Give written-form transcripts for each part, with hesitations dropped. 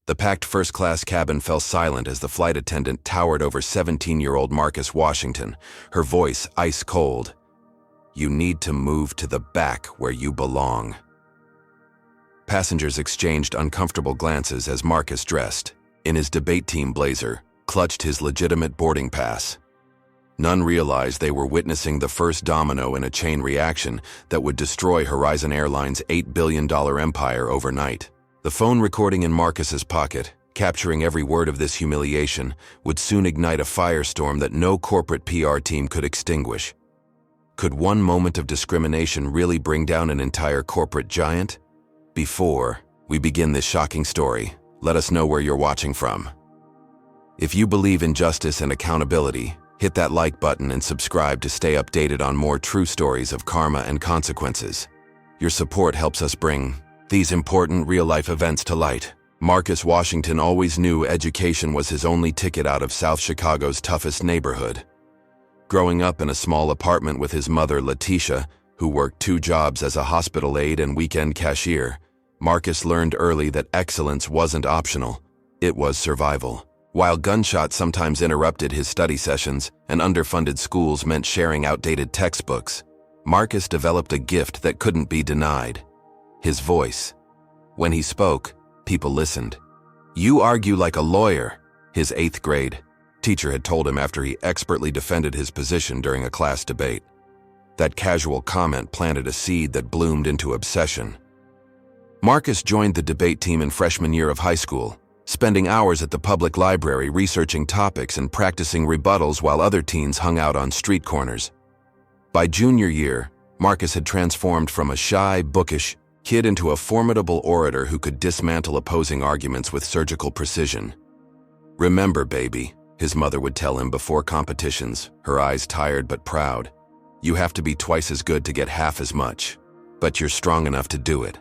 The packed first-class cabin fell silent as the flight attendant towered over 17-year-old Marcus Washington, her voice ice-cold. "You need to move to the back where you belong." Passengers exchanged uncomfortable glances as Marcus dressed, in his debate team blazer, clutched his legitimate boarding pass. None realized they were witnessing the first domino in a chain reaction that would destroy Horizon Airlines' $8 billion empire overnight. The phone recording in Marcus's pocket, capturing every word of this humiliation, would soon ignite a firestorm that no corporate PR team could extinguish. Could one moment of discrimination really bring down an entire corporate giant? Before we begin this shocking story, let us know where you're watching from. If you believe in justice and accountability, hit that like button and subscribe to stay updated on more true stories of karma and consequences. Your support helps us bring these important real-life events to light. Marcus Washington always knew education was his only ticket out of South Chicago's toughest neighborhood. Growing up in a small apartment with his mother, Letitia, who worked 2 jobs as a hospital aide and weekend cashier, Marcus learned early that excellence wasn't optional, it was survival. While gunshots sometimes interrupted his study sessions and underfunded schools meant sharing outdated textbooks, Marcus developed a gift that couldn't be denied: his voice. When he spoke, people listened. "You argue like a lawyer," his 8th grade teacher had told him after he expertly defended his position during a class debate. That casual comment planted a seed that bloomed into obsession. Marcus joined the debate team in freshman year of high school, spending hours at the public library researching topics and practicing rebuttals while other teens hung out on street corners. By junior year, Marcus had transformed from a shy, bookish kid into a formidable orator who could dismantle opposing arguments with surgical precision. "Remember, baby," his mother would tell him before competitions, her eyes tired but proud, "you have to be twice as good to get half as much, but you're strong enough to do it."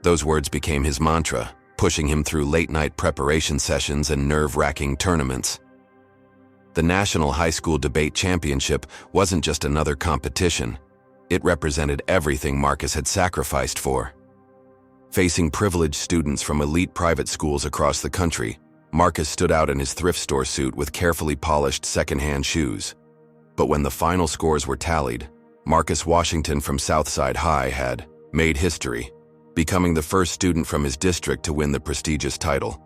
Those words became his mantra, pushing him through late-night preparation sessions and nerve-wracking tournaments. The National High School Debate Championship wasn't just another competition. It represented everything Marcus had sacrificed for. Facing privileged students from elite private schools across the country, Marcus stood out in his thrift store suit with carefully polished second-hand shoes. But when the final scores were tallied, Marcus Washington from Southside High had made history, becoming the first student from his district to win the prestigious title.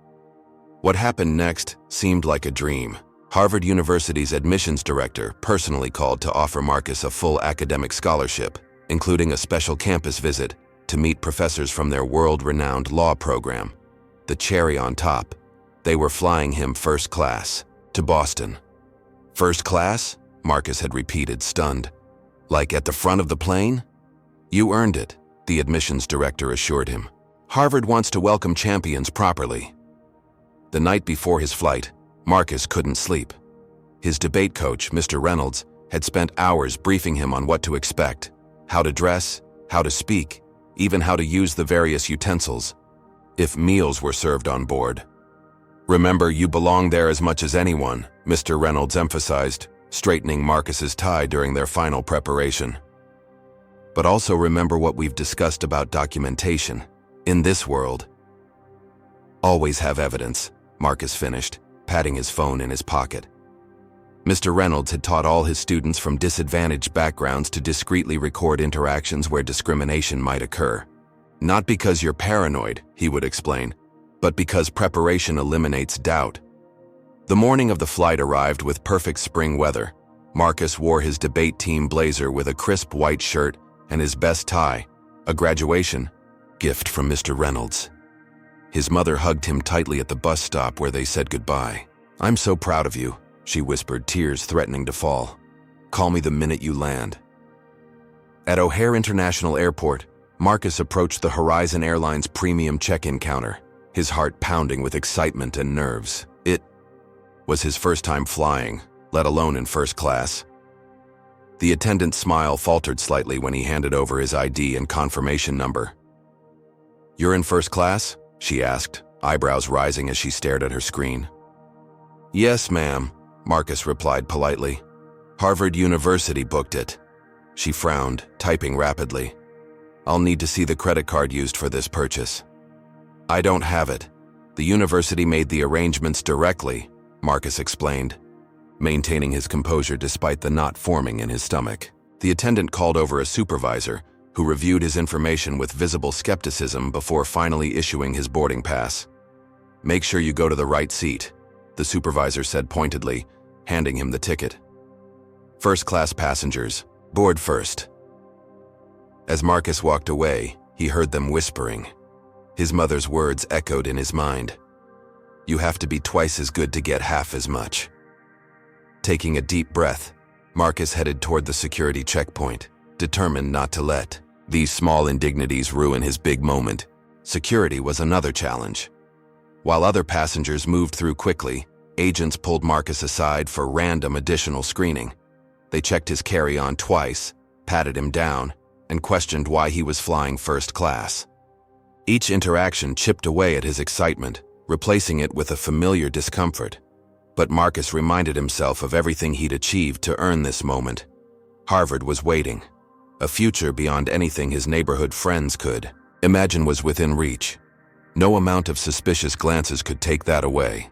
What happened next seemed like a dream. Harvard University's admissions director personally called to offer Marcus a full academic scholarship, including a special campus visit to meet professors from their world-renowned law program. The cherry on top, they were flying him first class to Boston. "First class?" Marcus had repeated, stunned. "Like at the front of the plane?" "You earned it," the admissions director assured him. "Harvard wants to welcome champions properly." The night before his flight, Marcus couldn't sleep. His debate coach, Mr. Reynolds, had spent hours briefing him on what to expect, how to dress, how to speak, even how to use the various utensils, if meals were served on board. "Remember, you belong there as much as anyone," Mr. Reynolds emphasized, straightening Marcus's tie during their final preparation. "But also remember what we've discussed about documentation. In this world, always have evidence," Marcus finished, patting his phone in his pocket. Mr. Reynolds had taught all his students from disadvantaged backgrounds to discreetly record interactions where discrimination might occur. "Not because you're paranoid," he would explain, "but because preparation eliminates doubt." The morning of the flight arrived with perfect spring weather. Marcus wore his debate team blazer with a crisp white shirt and his best tie, a graduation gift from Mr. Reynolds. His mother hugged him tightly at the bus stop where they said goodbye. "I'm so proud of you," she whispered, tears threatening to fall. "Call me the minute you land." At O'Hare International Airport, Marcus approached the Horizon Airlines premium check-in counter, his heart pounding with excitement and nerves. It was his first time flying, let alone in first class. The attendant's smile faltered slightly when he handed over his ID and confirmation number. "You're in first class?" she asked, eyebrows rising as she stared at her screen. "Yes, ma'am," Marcus replied politely. "Harvard University booked it." She frowned, typing rapidly. "I'll need to see the credit card used for this purchase." "I don't have it." The university made the arrangements directly, Marcus explained, maintaining his composure despite the knot forming in his stomach. The attendant called over a supervisor, who reviewed his information with visible skepticism before finally issuing his boarding pass. "Make sure you go to the right seat," the supervisor said pointedly, handing him the ticket. "First-class passengers, board first." As Marcus walked away, he heard them whispering. His mother's words echoed in his mind. "You have to be twice as good to get half as much." Taking a deep breath, Marcus headed toward the security checkpoint, determined not to let these small indignities ruin his big moment. Security was another challenge. While other passengers moved through quickly, agents pulled Marcus aside for random additional screening. They checked his carry-on twice, patted him down, and questioned why he was flying first class. Each interaction chipped away at his excitement, replacing it with a familiar discomfort. But Marcus reminded himself of everything he'd achieved to earn this moment. Harvard was waiting. A future beyond anything his neighborhood friends could imagine was within reach. No amount of suspicious glances could take that away.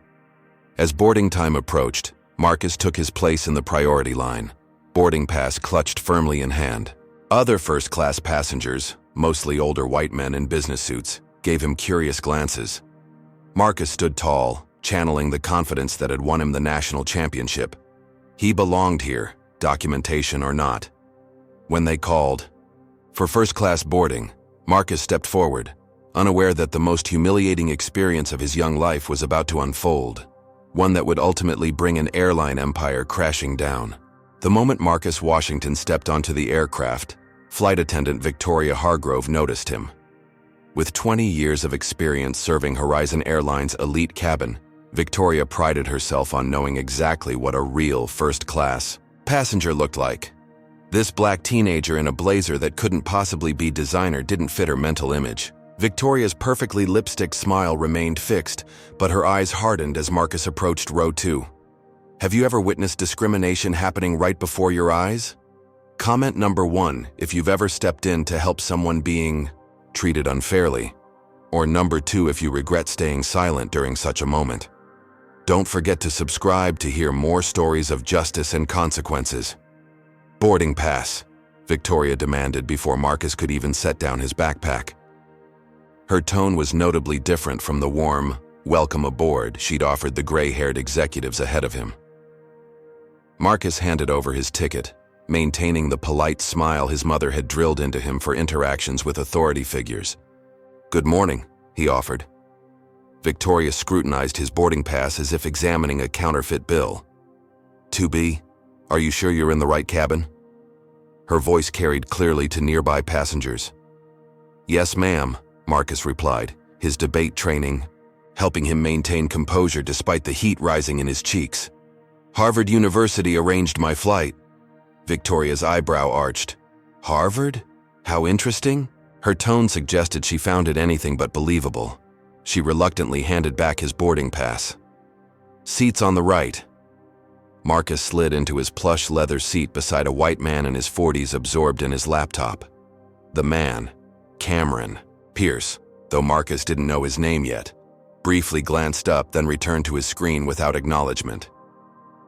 As boarding time approached, Marcus took his place in the priority line, boarding pass clutched firmly in hand. Other first-class passengers, mostly older white men in business suits, gave him curious glances. Marcus stood tall, channeling the confidence that had won him the national championship. He belonged here, documentation or not. When they called for first-class boarding, Marcus stepped forward, unaware that the most humiliating experience of his young life was about to unfold, one that would ultimately bring an airline empire crashing down. The moment Marcus Washington stepped onto the aircraft, flight attendant Victoria Hargrove noticed him. With 20 years of experience serving Horizon Airlines' elite cabin, Victoria prided herself on knowing exactly what a real first-class passenger looked like. This black teenager in a blazer that couldn't possibly be designer didn't fit her mental image. Victoria's perfectly lipstick smile remained fixed, but her eyes hardened as Marcus approached row 2. Have you ever witnessed discrimination happening right before your eyes? Comment number 1 if you've ever stepped in to help someone being treated unfairly. Or number 2 if you regret staying silent during such a moment. Don't forget to subscribe to hear more stories of justice and consequences. Boarding pass, Victoria demanded before Marcus could even set down his backpack. Her tone was notably different from the warm, welcome aboard she'd offered the gray-haired executives ahead of him. Marcus handed over his ticket, maintaining the polite smile his mother had drilled into him for interactions with authority figures. "Good morning," he offered. Victoria scrutinized his boarding pass as if examining a counterfeit bill. "2B, are you sure you're in the right cabin?" Her voice carried clearly to nearby passengers. "Yes, ma'am," Marcus replied, his debate training helping him maintain composure despite the heat rising in his cheeks. "Harvard University arranged my flight." Victoria's eyebrow arched. "Harvard? How interesting?" Her tone suggested she found it anything but believable. She reluctantly handed back his boarding pass. "Seats on the right." Marcus slid into his plush leather seat beside a white man in his 40s absorbed in his laptop. The man, Cameron Pierce, though Marcus didn't know his name yet, briefly glanced up then returned to his screen without acknowledgement.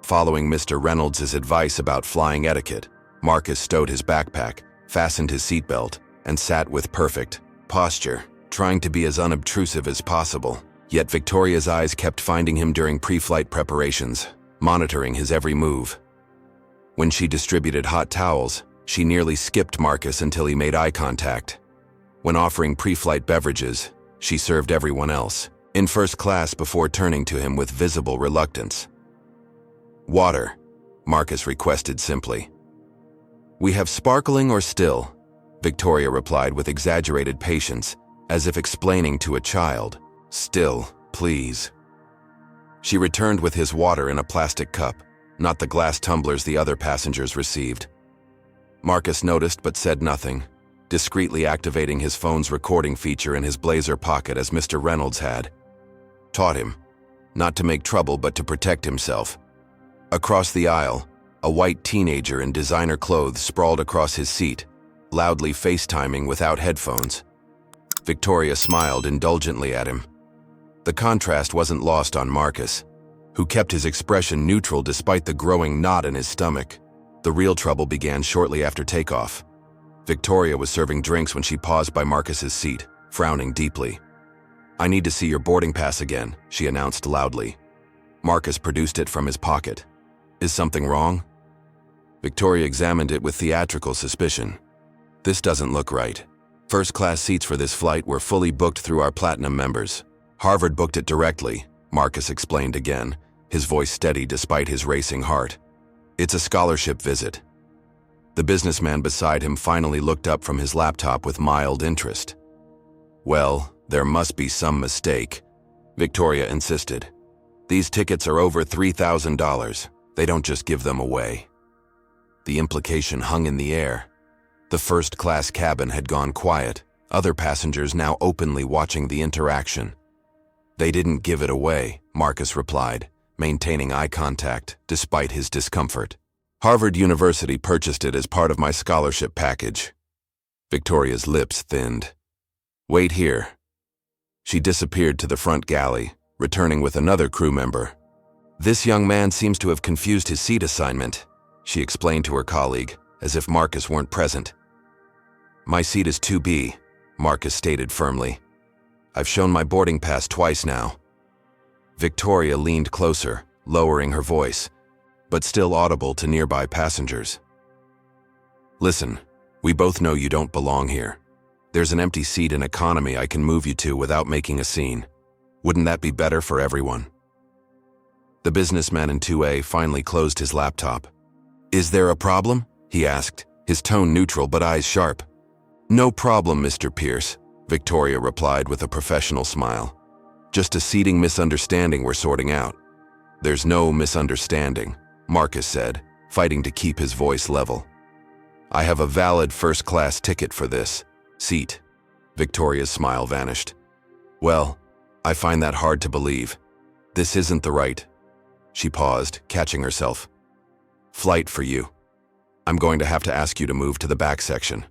Following Mr. Reynolds' advice about flying etiquette, Marcus stowed his backpack, fastened his seatbelt, and sat with perfect posture, trying to be as unobtrusive as possible. Yet Victoria's eyes kept finding him during pre-flight preparations, monitoring his every move. When she distributed hot towels, she nearly skipped Marcus until he made eye contact. When offering pre-flight beverages, she served everyone else in first class before turning to him with visible reluctance. "Water," Marcus requested simply. "We have sparkling or still," Victoria replied with exaggerated patience, as if explaining to a child. "Still, please." She returned with his water in a plastic cup, not the glass tumblers the other passengers received. Marcus noticed but said nothing, discreetly activating his phone's recording feature in his blazer pocket as Mr. Reynolds had taught him, not to make trouble but to protect himself. Across the aisle, a white teenager in designer clothes sprawled across his seat, loudly FaceTiming without headphones. Victoria smiled indulgently at him. The contrast wasn't lost on Marcus, who kept his expression neutral despite the growing knot in his stomach. The real trouble began shortly after takeoff. Victoria was serving drinks when she paused by Marcus's seat, frowning deeply. "I need to see your boarding pass again," she announced loudly. Marcus produced it from his pocket. "Is something wrong?" Victoria examined it with theatrical suspicion. "This doesn't look right. First-class seats for this flight were fully booked through our platinum members. Harvard booked it directly," Marcus explained again, his voice steady despite his racing heart. "It's a scholarship visit." The businessman beside him finally looked up from his laptop with mild interest. "Well, there must be some mistake," Victoria insisted. "These tickets are over $3,000. They don't just give them away." The implication hung in the air. The first-class cabin had gone quiet, other passengers now openly watching the interaction. "They didn't give it away," Marcus replied, maintaining eye contact despite his discomfort. "Harvard University purchased it as part of my scholarship package." Victoria's lips thinned. "Wait here." She disappeared to the front galley, returning with another crew member. "This young man seems to have confused his seat assignment," she explained to her colleague, as if Marcus weren't present. "My seat is 2B, Marcus stated firmly. "I've shown my boarding pass twice now." Victoria leaned closer, lowering her voice, but still audible to nearby passengers. "Listen, we both know you don't belong here. There's an empty seat in economy I can move you to without making a scene. Wouldn't that be better for everyone?" The businessman in 2A finally closed his laptop. "Is there a problem?" he asked, his tone neutral but eyes sharp. "No problem, Mr. Pierce," Victoria replied with a professional smile. "Just a seating misunderstanding we're sorting out." "There's no misunderstanding," Marcus said, fighting to keep his voice level. "I have a valid first-class ticket for this seat." Victoria's smile vanished. "Well, I find that hard to believe. This isn't the right—" She paused, catching herself. "Flight for you. I'm going to have to ask you to move to the back section."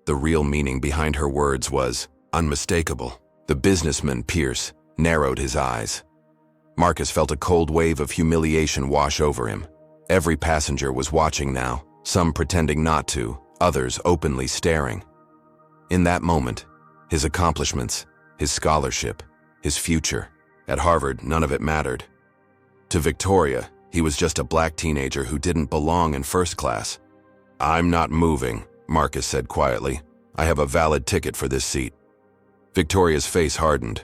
The real meaning behind her words was unmistakable. The businessman, Pierce, narrowed his eyes. Marcus felt a cold wave of humiliation wash over him. Every passenger was watching now, some pretending not to, others openly staring. In that moment, his accomplishments, his scholarship, his future, at Harvard, none of it mattered. To Victoria, he was just a black teenager who didn't belong in first class. "I'm not moving," Marcus said quietly. "I have a valid ticket for this seat." Victoria's face hardened.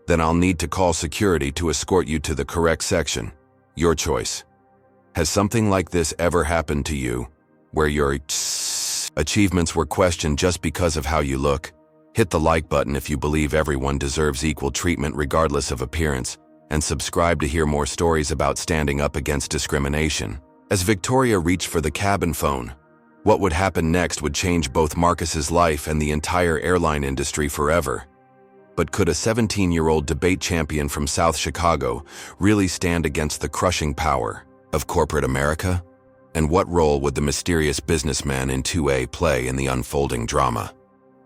"Then I'll need to call security to escort you to the correct section. Your choice." Has something like this ever happened to you, where your achievements were questioned just because of how you look? Hit the like button if you believe everyone deserves equal treatment regardless of appearance, and subscribe to hear more stories about standing up against discrimination. As Victoria reached for the cabin phone, what would happen next would change both Marcus's life and the entire airline industry forever. But could a 17-year-old debate champion from South Chicago really stand against the crushing power of corporate America? And what role would the mysterious businessman in 2A play in the unfolding drama?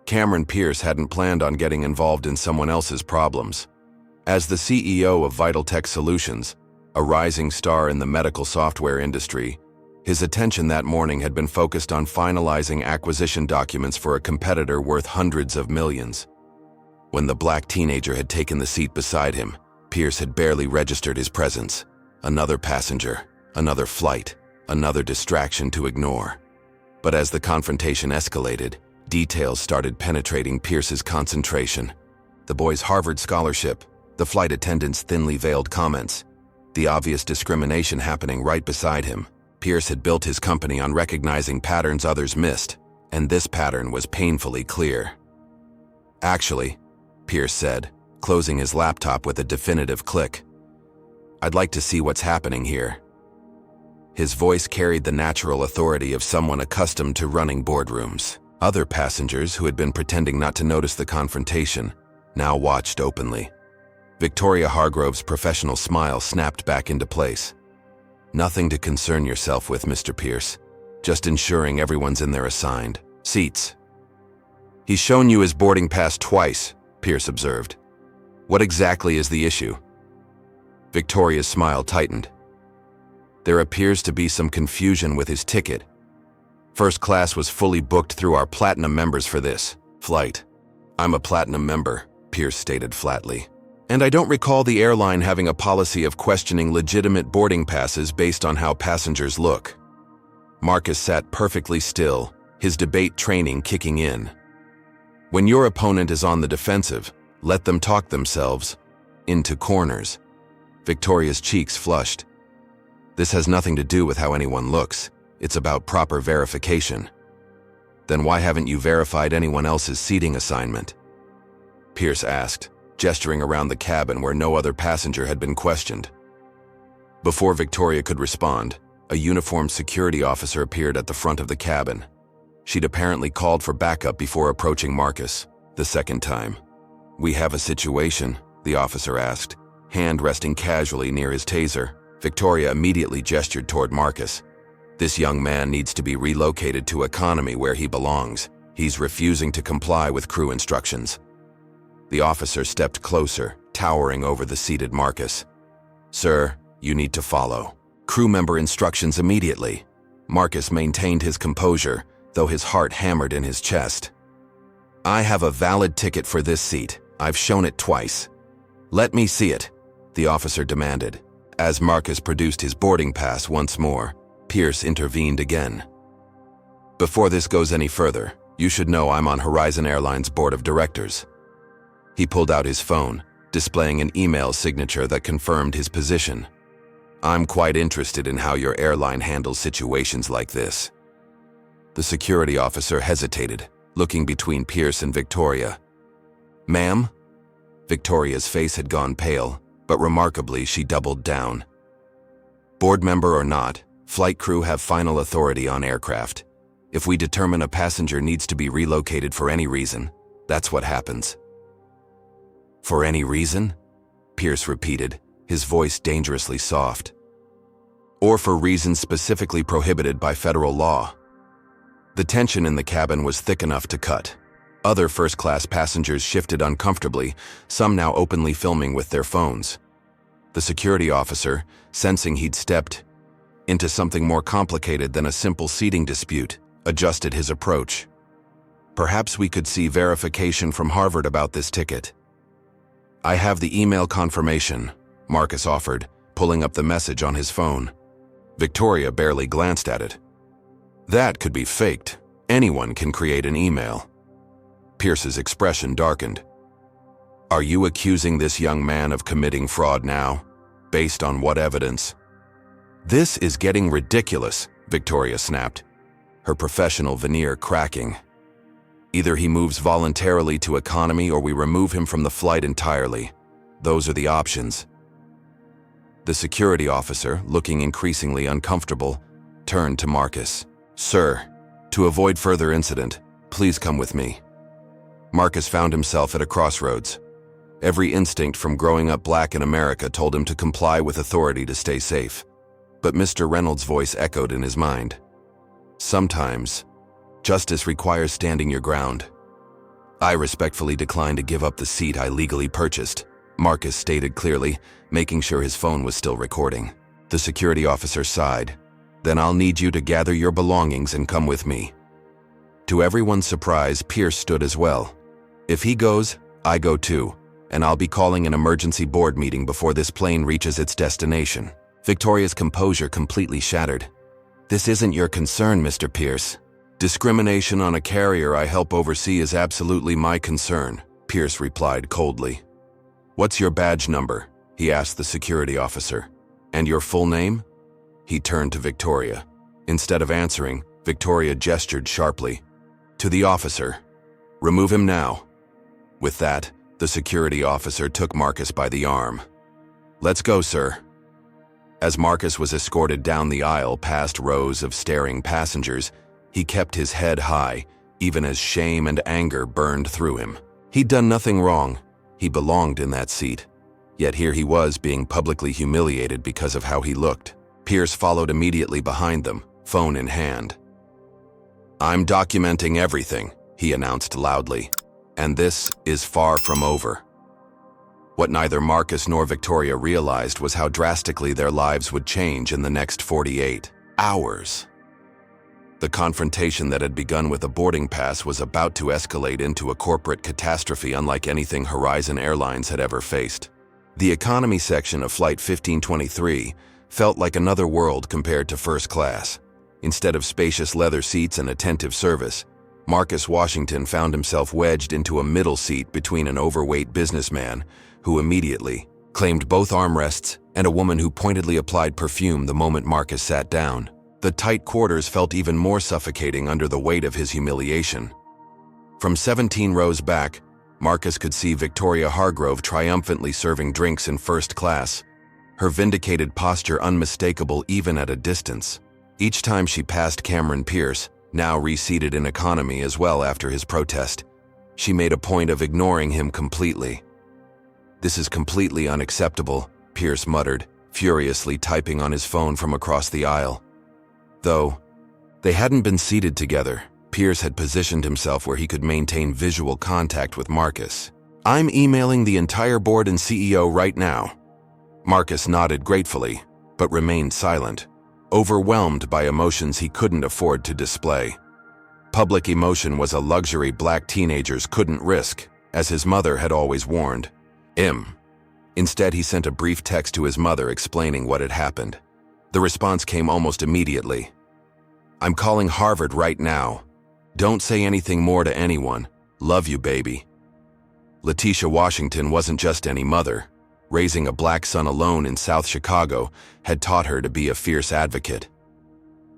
Cameron Pierce hadn't planned on getting involved in someone else's problems. As the CEO of Vital Tech Solutions, a rising star in the medical software industry, his attention that morning had been focused on finalizing acquisition documents for a competitor worth hundreds of millions. When the black teenager had taken the seat beside him, Pierce had barely registered his presence. Another passenger, another flight, another distraction to ignore. But as the confrontation escalated, details started penetrating Pierce's concentration. The boy's Harvard scholarship, the flight attendant's thinly veiled comments, the obvious discrimination happening right beside him. Pierce had built his company on recognizing patterns others missed, and this pattern was painfully clear. "Actually," Pierce said, closing his laptop with a definitive click, "I'd like to see what's happening here." His voice carried the natural authority of someone accustomed to running boardrooms. Other passengers who had been pretending not to notice the confrontation now watched openly. Victoria Hargrove's professional smile snapped back into place. "Nothing to concern yourself with, Mr. Pierce. Just ensuring everyone's in their assigned seats." "He's shown you his boarding pass twice," Pierce observed. What exactly is the issue? Victoria's smile tightened. There appears to be some confusion with his ticket. First class was fully booked through our platinum members for this flight. I'm a platinum member, Pierce stated flatly. And I don't recall the airline having a policy of questioning legitimate boarding passes based on how passengers look. Marcus sat perfectly still, his debate training kicking in. When your opponent is on the defensive, let them talk themselves into corners. Victoria's cheeks flushed. This has nothing to do with how anyone looks. It's about proper verification. Then why haven't you verified anyone else's seating assignment? Pierce asked, gesturing around the cabin where no other passenger had been questioned. Before Victoria could respond, a uniformed security officer appeared at the front of the cabin. She'd apparently called for backup before approaching Marcus, the second time. We have a situation, the officer asked, hand resting casually near his taser. Victoria immediately gestured toward Marcus. This young man needs to be relocated to economy where he belongs. He's refusing to comply with crew instructions. The officer stepped closer, towering over the seated Marcus. Sir, you need to follow crew member instructions immediately. Marcus maintained his composure, though his heart hammered in his chest. I have a valid ticket for this seat. I've shown it twice. Let me see it, the officer demanded. As Marcus produced his boarding pass once more, Pierce intervened again. Before this goes any further, you should know I'm on Horizon Airlines board of directors. He pulled out his phone, displaying an email signature that confirmed his position. I'm quite interested in how your airline handles situations like this. The security officer hesitated, looking between Pierce and Victoria. Ma'am? Victoria's face had gone pale, but remarkably she doubled down. Board member or not, flight crew have final authority on aircraft. If we determine a passenger needs to be relocated for any reason, that's what happens. For any reason? Pierce repeated, his voice dangerously soft. Or for reasons specifically prohibited by federal law. The tension in the cabin was thick enough to cut. Other first-class passengers shifted uncomfortably, some now openly filming with their phones. The security officer, sensing he'd stepped into something more complicated than a simple seating dispute, adjusted his approach. Perhaps we could see verification from Harvard about this ticket. I have the email confirmation, Marcus offered, pulling up the message on his phone. Victoria barely glanced at it. That could be faked. Anyone can create an email. Pierce's expression darkened. Are you accusing this young man of committing fraud now? Based on what evidence? This is getting ridiculous, Victoria snapped, her professional veneer cracking. Either he moves voluntarily to economy or we remove him from the flight entirely. Those are the options. The security officer, looking increasingly uncomfortable, turned to Marcus. Sir, to avoid further incident, please come with me. Marcus found himself at a crossroads. Every instinct from growing up black in America told him to comply with authority to stay safe. But Mr. Reynolds' voice echoed in his mind. Sometimes, justice requires standing your ground. I respectfully decline to give up the seat I legally purchased, Marcus stated clearly, making sure his phone was still recording. The security officer sighed. Then I'll need you to gather your belongings and come with me. To everyone's surprise, Pierce stood as well. If he goes, I go too, and I'll be calling an emergency board meeting before this plane reaches its destination. Victoria's composure completely shattered. This isn't your concern, Mr. Pierce. Discrimination on a carrier I help oversee is absolutely my concern, Pierce replied coldly. What's your badge number? He asked the security officer. And your full name? He turned to Victoria. Instead of answering, Victoria gestured sharply. To the officer. Remove him now. With that, the security officer took Marcus by the arm. Let's go, sir. As Marcus was escorted down the aisle past rows of staring passengers, he kept his head high, even as shame and anger burned through him. He'd done nothing wrong. He belonged in that seat. Yet here he was being publicly humiliated because of how he looked. Pierce followed immediately behind them, phone in hand. I'm documenting everything, he announced loudly. And this is far from over. What neither Marcus nor Victoria realized was how drastically their lives would change in the next 48 hours. The confrontation that had begun with a boarding pass was about to escalate into a corporate catastrophe unlike anything Horizon Airlines had ever faced. The economy section of Flight 1523 felt like another world compared to first class. Instead of spacious leather seats and attentive service, Marcus Washington found himself wedged into a middle seat between an overweight businessman who immediately claimed both armrests and a woman who pointedly applied perfume the moment Marcus sat down. The tight quarters felt even more suffocating under the weight of his humiliation. From 17 rows back, Marcus could see Victoria Hargrove triumphantly serving drinks in first class, her vindicated posture unmistakable even at a distance. Each time she passed Cameron Pierce, now reseated in economy as well after his protest, she made a point of ignoring him completely. "This is completely unacceptable," Pierce muttered, furiously typing on his phone from across the aisle. Though they hadn't been seated together, Pierce had positioned himself where he could maintain visual contact with Marcus. "I'm emailing the entire board and CEO right now." Marcus nodded gratefully, but remained silent, overwhelmed by emotions he couldn't afford to display. Public emotion was a luxury black teenagers couldn't risk, as his mother had always warned. Instead, he sent a brief text to his mother explaining what had happened. The response came almost immediately. "I'm calling Harvard right now. Don't say anything more to anyone. Love you, baby." Letitia Washington wasn't just any mother. Raising a black son alone in South Chicago had taught her to be a fierce advocate.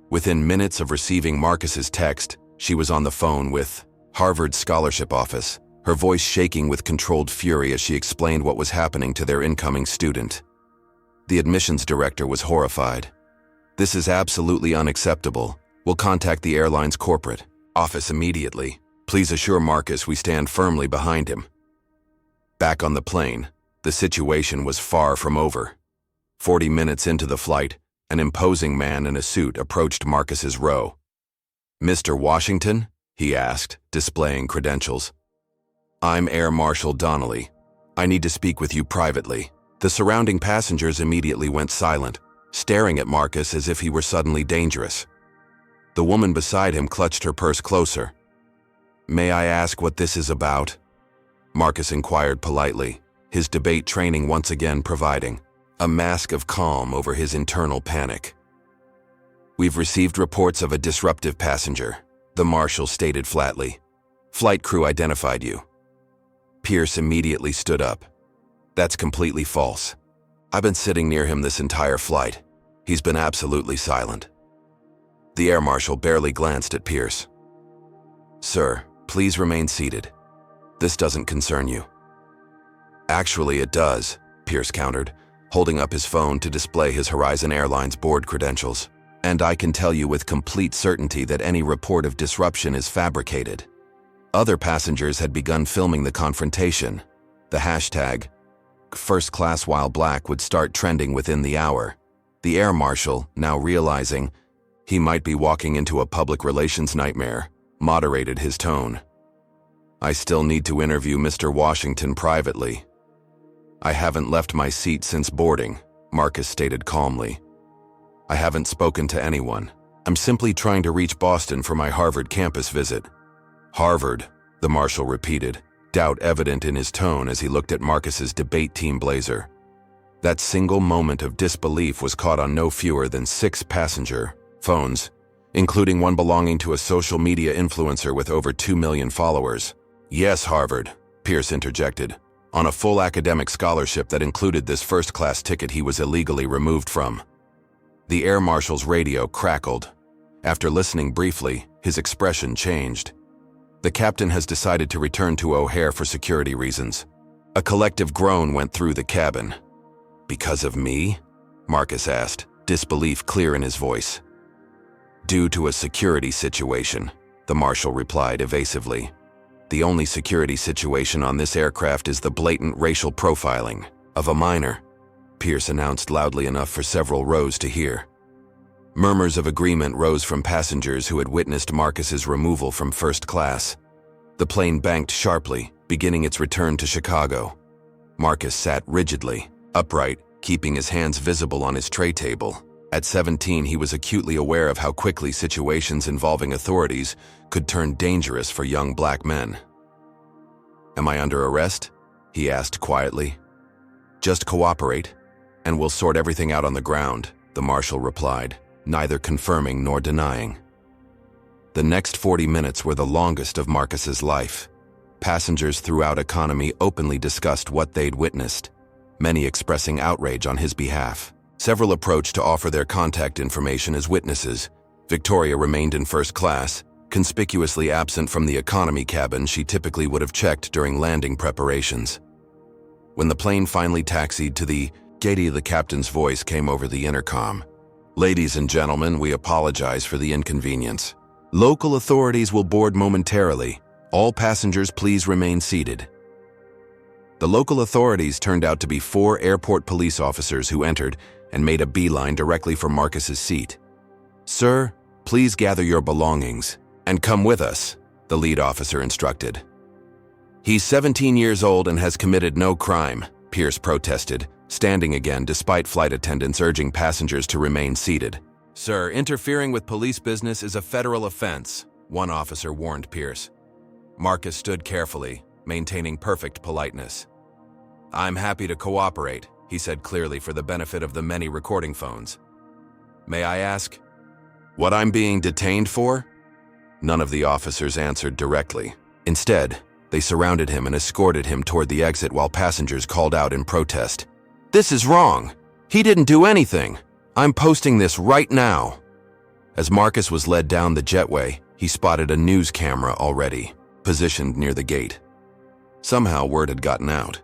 Within minutes of receiving Marcus's text, she was on the phone with Harvard's scholarship office, her voice shaking with controlled fury as she explained what was happening to their incoming student. The admissions director was horrified. "This is absolutely unacceptable. We'll contact the airline's corporate office immediately. Please assure Marcus we stand firmly behind him." Back on the plane, the situation was far from over. 40 minutes into the flight, an imposing man in a suit approached Marcus's row. "Mr. Washington?" he asked, displaying credentials. "I'm Air Marshal Donnelly. I need to speak with you privately." The surrounding passengers immediately went silent, staring at Marcus as if he were suddenly dangerous. The woman beside him clutched her purse closer. "May I ask what this is about?" Marcus inquired politely, his debate training once again providing a mask of calm over his internal panic. "We've received reports of a disruptive passenger," the marshal stated flatly. "Flight crew identified you." Pierce immediately stood up. "That's completely false. I've been sitting near him this entire flight. He's been absolutely silent." The air marshal barely glanced at Pierce. "Sir, please remain seated. This doesn't concern you." "Actually, it does," Pierce countered, holding up his phone to display his Horizon Airlines board credentials. "And I can tell you with complete certainty that any report of disruption is fabricated." Other passengers had begun filming the confrontation. The hashtag "First Class While Black" would start trending within the hour. The air marshal, now realizing he might be walking into a public relations nightmare, moderated his tone. "I still need to interview Mr. Washington privately." "I haven't left my seat since boarding," Marcus stated calmly. "I haven't spoken to anyone. I'm simply trying to reach Boston for my Harvard campus visit." "Harvard," the marshal repeated, doubt evident in his tone as he looked at Marcus's debate team blazer. That single moment of disbelief was caught on no fewer than 6 passenger phones, including one belonging to a social media influencer with over 2 million followers. "Yes, Harvard," Pierce interjected, "on a full academic scholarship that included this first-class ticket he was illegally removed from." The air marshal's radio crackled. After listening briefly, his expression changed. "The captain has decided to return to O'Hare for security reasons." A collective groan went through the cabin. "Because of me?" Marcus asked, disbelief clear in his voice. "Due to a security situation," the marshal replied evasively. "The only security situation on this aircraft is the blatant racial profiling of a minor," Pierce announced loudly enough for several rows to hear. Murmurs of agreement rose from passengers who had witnessed Marcus's removal from first class. The plane banked sharply, beginning its return to Chicago. Marcus sat rigidly, upright, keeping his hands visible on his tray table. At 17, he was acutely aware of how quickly situations involving authorities could turn dangerous for young black men. "Am I under arrest?" he asked quietly. "Just cooperate, and we'll sort everything out on the ground," the marshal replied, neither confirming nor denying. The next 40 minutes were the longest of Marcus's life. Passengers throughout economy openly discussed what they'd witnessed, many expressing outrage on his behalf. Several approached to offer their contact information as witnesses. Victoria remained in first class, conspicuously absent from the economy cabin she typically would have checked during landing preparations. When the plane finally taxied to the gate, the captain's voice came over the intercom. "Ladies and gentlemen, we apologize for the inconvenience. Local authorities will board momentarily. All passengers please remain seated." The local authorities turned out to be 4 airport police officers who entered and made a beeline directly for Marcus's seat. "Sir, please gather your belongings and come with us," the lead officer instructed. "He's 17 years old and has committed no crime," Pierce protested, standing again despite flight attendants urging passengers to remain seated. "Sir, interfering with police business is a federal offense," one officer warned Pierce. Marcus stood carefully, maintaining perfect politeness. "I'm happy to cooperate," he said clearly for the benefit of the many recording phones. "May I ask what I'm being detained for?" None of the officers answered directly. Instead, they surrounded him and escorted him toward the exit while passengers called out in protest. "This is wrong! He didn't do anything! I'm posting this right now!" As Marcus was led down the jetway, he spotted a news camera already, positioned near the gate. Somehow word had gotten out.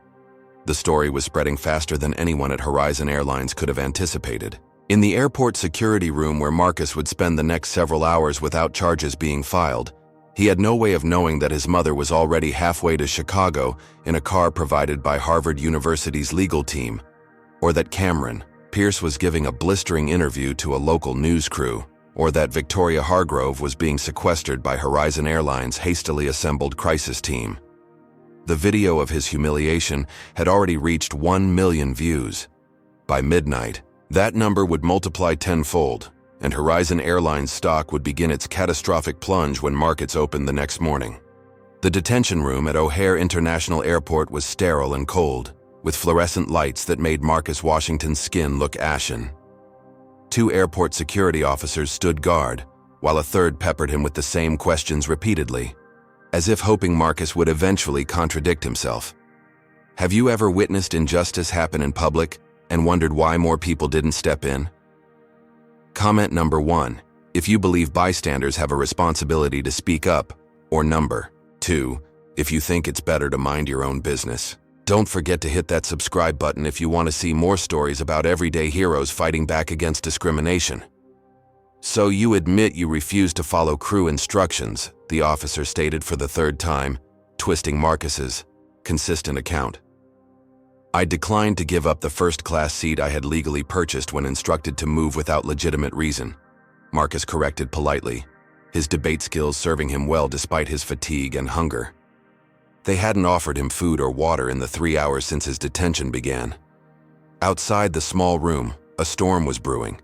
The story was spreading faster than anyone at Horizon Airlines could have anticipated. In the airport security room where Marcus would spend the next several hours without charges being filed, he had no way of knowing that his mother was already halfway to Chicago in a car provided by Harvard University's legal team, or that Cameron, Pierce, was giving a blistering interview to a local news crew, or that Victoria Hargrove was being sequestered by Horizon Airlines' hastily assembled crisis team. The video of his humiliation had already reached 1 million views. By midnight, that number would multiply tenfold, and Horizon Airlines stock would begin its catastrophic plunge when markets opened the next morning. The detention room at O'Hare International Airport was sterile and cold, with fluorescent lights that made Marcus Washington's skin look ashen. 2 airport security officers stood guard, while a third peppered him with the same questions repeatedly, as if hoping Marcus would eventually contradict himself. Have you ever witnessed injustice happen in public and wondered why more people didn't step in? Comment number 1, if you believe bystanders have a responsibility to speak up, or number 2, if you think it's better to mind your own business. Don't forget to hit that subscribe button if you want to see more stories about everyday heroes fighting back against discrimination. "So you admit you refused to follow crew instructions," the officer stated for the 3rd time, twisting Marcus's consistent account. "I declined to give up the first-class seat I had legally purchased when instructed to move without legitimate reason," Marcus corrected politely, his debate skills serving him well despite his fatigue and hunger. They hadn't offered him food or water in the 3 hours since his detention began. Outside the small room, a storm was brewing.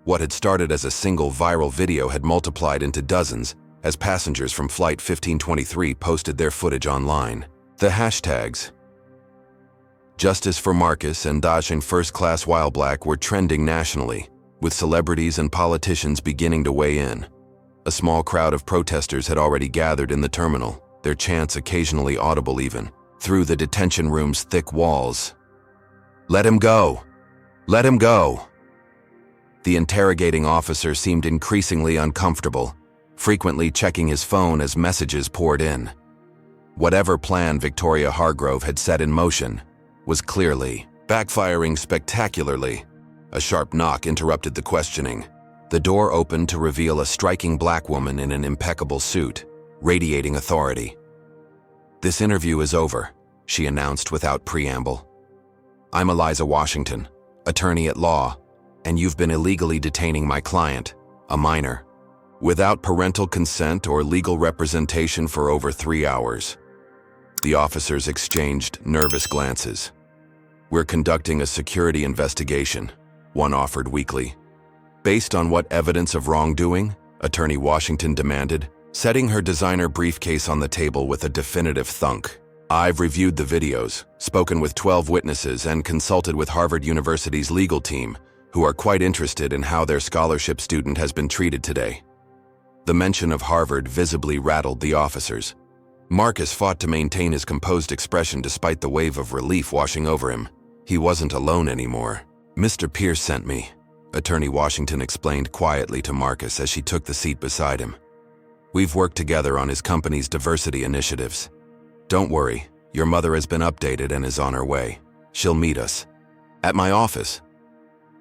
What had started as a single viral video had multiplied into dozens as passengers from Flight 1523 posted their footage online. The hashtags "Justice for Marcus" and "Dodging First Class While Black" were trending nationally, with celebrities and politicians beginning to weigh in. A small crowd of protesters had already gathered in the terminal, their chants occasionally audible even through the detention room's thick walls. "Let him go! Let him go!" The interrogating officer seemed increasingly uncomfortable, frequently checking his phone as messages poured in. Whatever plan Victoria Hargrove had set in motion was clearly backfiring spectacularly. A sharp knock interrupted the questioning. The door opened to reveal a striking black woman in an impeccable suit, radiating authority. "This interview is over," she announced without preamble. "I'm Eliza Washington, attorney at law, and you've been illegally detaining my client, a minor, without parental consent or legal representation for over 3 hours." The officers exchanged nervous glances. "We're conducting a security investigation," one offered weakly. "Based on what evidence of wrongdoing?" Attorney Washington demanded, setting her designer briefcase on the table with a definitive thunk. "I've reviewed the videos, spoken with 12 witnesses, and consulted with Harvard University's legal team, who are quite interested in how their scholarship student has been treated today." The mention of Harvard visibly rattled the officers. Marcus fought to maintain his composed expression despite the wave of relief washing over him. He wasn't alone anymore. "Mr. Pierce sent me," Attorney Washington explained quietly to Marcus as she took the seat beside him. "We've worked together on his company's diversity initiatives. Don't worry, your mother has been updated and is on her way. She'll meet us at my office."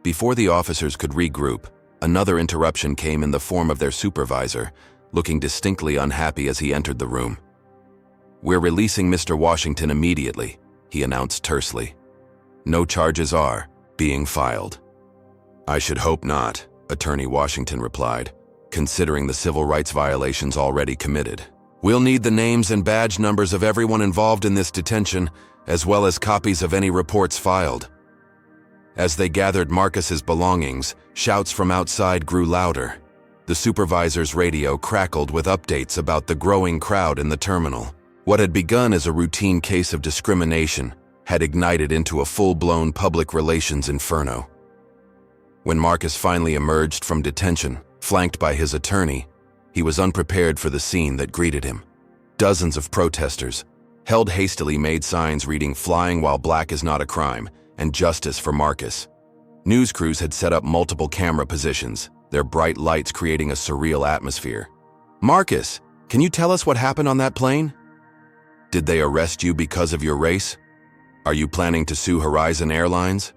Before the officers could regroup, another interruption came in the form of their supervisor, looking distinctly unhappy as he entered the room. "We're releasing Mr. Washington immediately," he announced tersely. "No charges are being filed." "I should hope not," Attorney Washington replied, "considering the civil rights violations already committed. We'll need the names and badge numbers of everyone involved in this detention, as well as copies of any reports filed." As they gathered Marcus's belongings, shouts from outside grew louder. The supervisor's radio crackled with updates about the growing crowd in the terminal. What had begun as a routine case of discrimination had ignited into a full-blown public relations inferno. When Marcus finally emerged from detention, flanked by his attorney, he was unprepared for the scene that greeted him. Dozens of protesters, held hastily, made signs reading "Flying while black is not a crime" and "Justice for Marcus." News crews had set up multiple camera positions, their bright lights creating a surreal atmosphere. "Marcus, can you tell us what happened on that plane? Did they arrest you because of your race? Are you planning to sue Horizon Airlines?"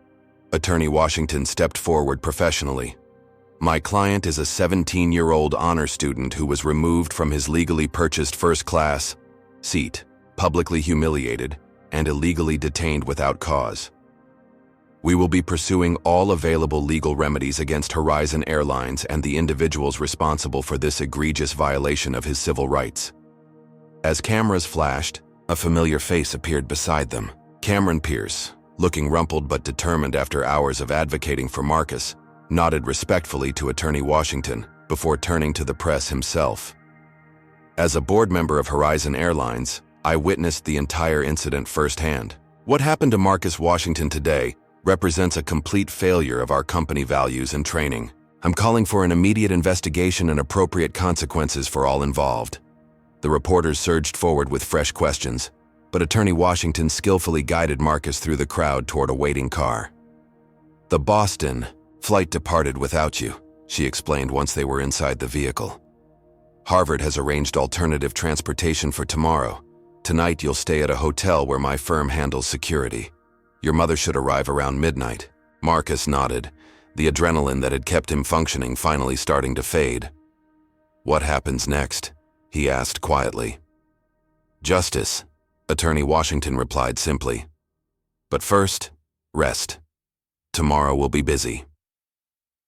Attorney Washington stepped forward professionally. "My client is a 17-year-old honor student who was removed from his legally purchased first-class seat, publicly humiliated, and illegally detained without cause. We will be pursuing all available legal remedies against Horizon Airlines and the individuals responsible for this egregious violation of his civil rights." As cameras flashed, a familiar face appeared beside them. Cameron Pierce, looking rumpled but determined after hours of advocating for Marcus, nodded respectfully to Attorney Washington before turning to the press himself. "As a board member of Horizon Airlines, I witnessed the entire incident firsthand. What happened to Marcus Washington today represents a complete failure of our company values and training. I'm calling for an immediate investigation and appropriate consequences for all involved." The reporters surged forward with fresh questions, but Attorney Washington skillfully guided Marcus through the crowd toward a waiting car. "The Boston flight departed without you," she explained once they were inside the vehicle. "Harvard has arranged alternative transportation for tomorrow. Tonight you'll stay at a hotel where my firm handles security. Your mother should arrive around midnight." Marcus nodded, the adrenaline that had kept him functioning finally starting to fade. "What happens next?" he asked quietly. "Justice," Attorney Washington replied simply. "But first, rest. Tomorrow will be busy."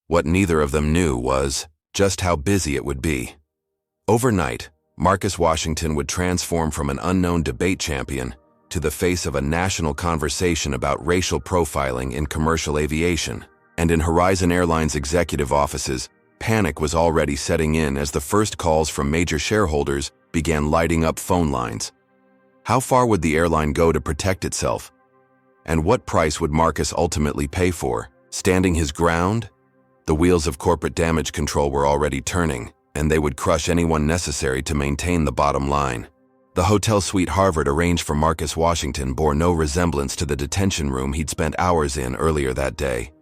What neither of them knew was just how busy it would be. Overnight, Marcus Washington would transform from an unknown debate champion to the face of a national conversation about racial profiling in commercial aviation. And in Horizon Airlines executive offices, panic was already setting in as the first calls from major shareholders began lighting up phone lines. How far would the airline go to protect itself? And what price would Marcus ultimately pay for? Standing his ground? The wheels of corporate damage control were already turning, and they would crush anyone necessary to maintain the bottom line. The hotel suite Harvard arranged for Marcus Washington bore no resemblance to the detention room he'd spent hours in earlier that day.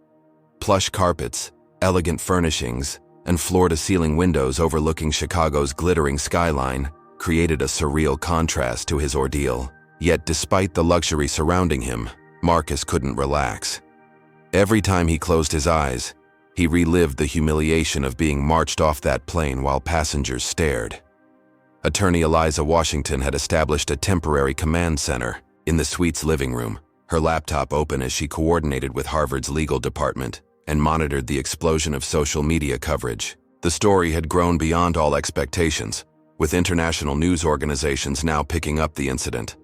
Plush carpets, elegant furnishings, and floor-to-ceiling windows overlooking Chicago's glittering skyline created a surreal contrast to his ordeal. Yet despite the luxury surrounding him, Marcus couldn't relax. Every time he closed his eyes, he relived the humiliation of being marched off that plane while passengers stared. Attorney Eliza Washington had established a temporary command center in the suite's living room, her laptop open as she coordinated with Harvard's legal department and monitored the explosion of social media coverage. The story had grown beyond all expectations, with international news organizations now picking up the incident.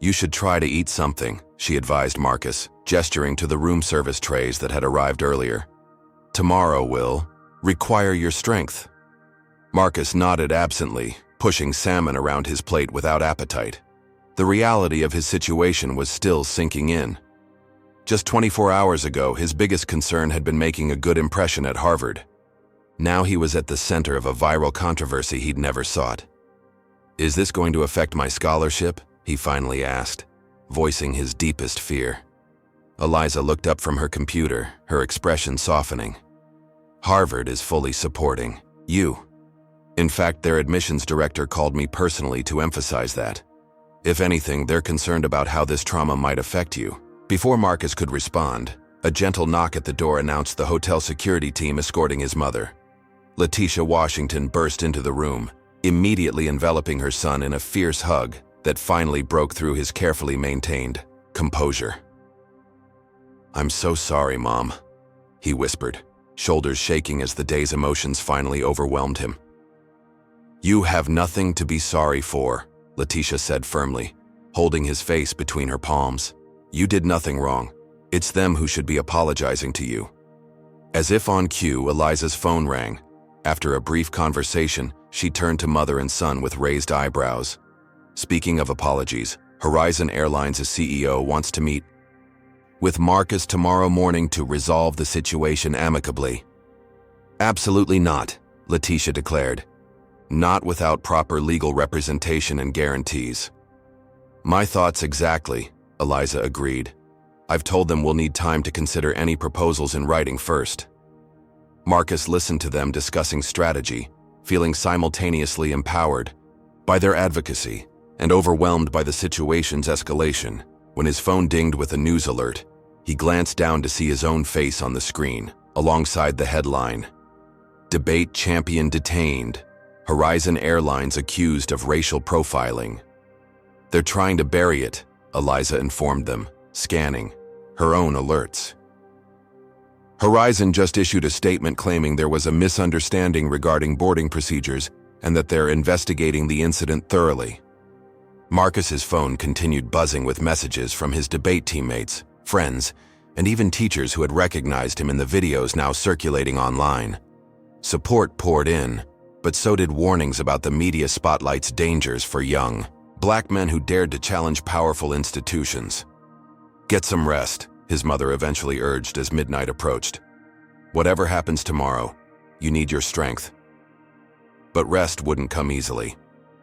You should try to eat something, she advised Marcus, gesturing to the room service trays that had arrived earlier. Tomorrow will require your strength. Marcus nodded absently, pushing salmon around his plate without appetite. The reality of his situation was still sinking in. Just 24 hours ago, his biggest concern had been making a good impression at Harvard. Now he was at the center of a viral controversy he'd never sought. "Is this going to affect my scholarship?" he finally asked, voicing his deepest fear. Eliza looked up from her computer, her expression softening. "Harvard is fully supporting you. In fact, their admissions director called me personally to emphasize that. If anything, they're concerned about how this trauma might affect you." Before Marcus could respond, a gentle knock at the door announced the hotel security team escorting his mother. Letitia Washington burst into the room, immediately enveloping her son in a fierce hug that finally broke through his carefully maintained composure. "I'm so sorry, Mom," he whispered, shoulders shaking as the day's emotions finally overwhelmed him. "You have nothing to be sorry for," Letitia said firmly, holding his face between her palms. "You did nothing wrong. It's them who should be apologizing to you." As if on cue, Eliza's phone rang. After a brief conversation, she turned to mother and son with raised eyebrows. "Speaking of apologies, Horizon Airlines' CEO wants to meet with Marcus tomorrow morning to resolve the situation amicably." "Absolutely not," Letitia declared. "Not without proper legal representation and guarantees." "My thoughts exactly," Eliza agreed. "I've told them we'll need time to consider any proposals in writing first." Marcus listened to them discussing strategy, feeling simultaneously empowered by their advocacy and overwhelmed by the situation's escalation. When his phone dinged with a news alert, he glanced down to see his own face on the screen, alongside the headline, "Debate Champion Detained. Horizon Airlines Accused of Racial Profiling." "They're trying to bury it," Eliza informed them, scanning her own alerts. Horizon just issued a statement claiming there was a misunderstanding regarding boarding procedures and that they're investigating the incident thoroughly. Marcus's phone continued buzzing with messages from his debate teammates, friends, and even teachers who had recognized him in the videos now circulating online. Support poured in, but so did warnings about the media spotlight's dangers for young Black men who dared to challenge powerful institutions. "Get some rest," his mother eventually urged as midnight approached. "Whatever happens tomorrow, you need your strength." But rest wouldn't come easily.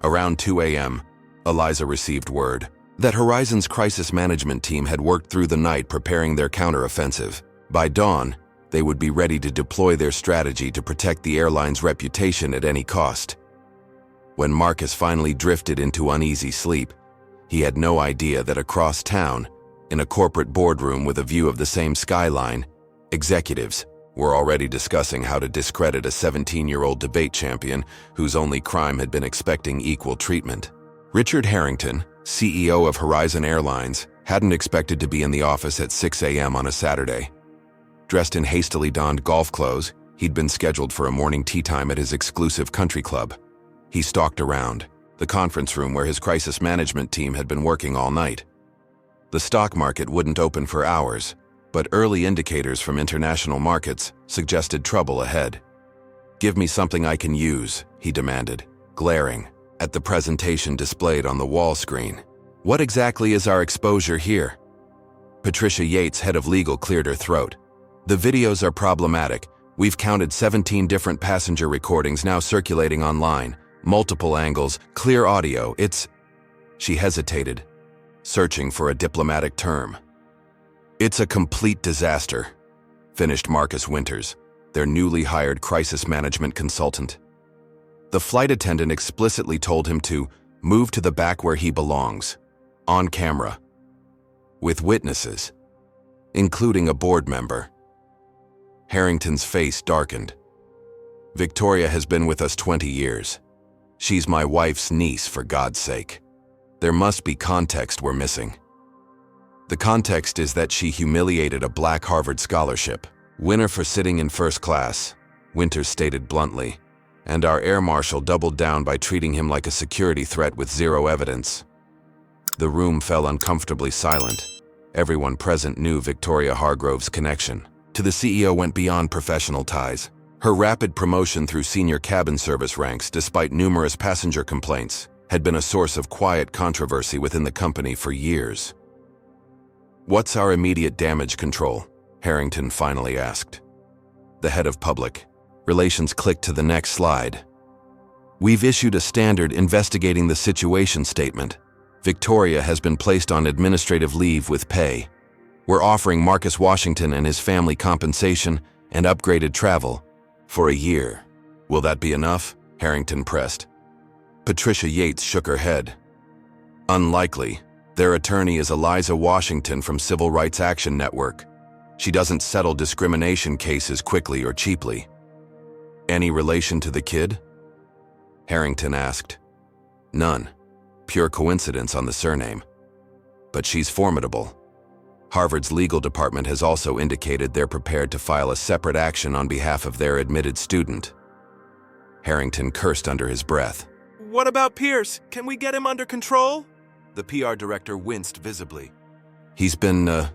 Around 2 a.m., Eliza received word that Horizon's crisis management team had worked through the night preparing their counteroffensive. By dawn, they would be ready to deploy their strategy to protect the airline's reputation at any cost. When Marcus finally drifted into uneasy sleep, he had no idea that across town, in a corporate boardroom with a view of the same skyline, executives were already discussing how to discredit a 17-year-old debate champion whose only crime had been expecting equal treatment. Richard Harrington, CEO of Horizon Airlines, hadn't expected to be in the office at 6 a.m. on a Saturday. Dressed in hastily donned golf clothes, he'd been scheduled for a morning tea time at his exclusive country club. He stalked around, the conference room where his crisis management team had been working all night. The stock market wouldn't open for hours, but early indicators from international markets suggested trouble ahead. "Give me something I can use," he demanded, glaring at the presentation displayed on the wall screen. "What exactly is our exposure here?" Patricia Yates, head of legal, cleared her throat. "The videos are problematic. We've counted 17 different passenger recordings now circulating online. Multiple angles, clear audio. She hesitated, searching for a diplomatic term. "It's a complete disaster," finished Marcus Winters, their newly hired crisis management consultant. The flight attendant explicitly told him to move to the back where he belongs, on camera, with witnesses, including a board member. Harrington's face darkened. "Victoria has been with us 20 years. She's my wife's niece, for God's sake. There must be context we're missing." "The context is that she humiliated a Black Harvard scholarship winner for sitting in first class," Winters stated bluntly, "and our air marshal doubled down by treating him like a security threat with zero evidence." The room fell uncomfortably silent. Everyone present knew Victoria Hargrove's connection to the CEO went beyond professional ties. Her rapid promotion through senior cabin service ranks, despite numerous passenger complaints, had been a source of quiet controversy within the company for years. "What's our immediate damage control?" Harrington finally asked. The head of public relations clicked to the next slide. "We've issued a standard investigating the situation statement. Victoria has been placed on administrative leave with pay. We're offering Marcus Washington and his family compensation and upgraded travel for a year." "Will that be enough?" Harrington pressed. Patricia Yates shook her head. "Unlikely. Their attorney is Eliza Washington from Civil Rights Action Network. She doesn't settle discrimination cases quickly or cheaply." "Any relation to the kid?" Harrington asked. "None. Pure coincidence on the surname. But she's formidable. Harvard's legal department has also indicated they're prepared to file a separate action on behalf of their admitted student." Harrington cursed under his breath. "What about Pierce? Can we get him under control?" The PR director winced visibly. "He's been,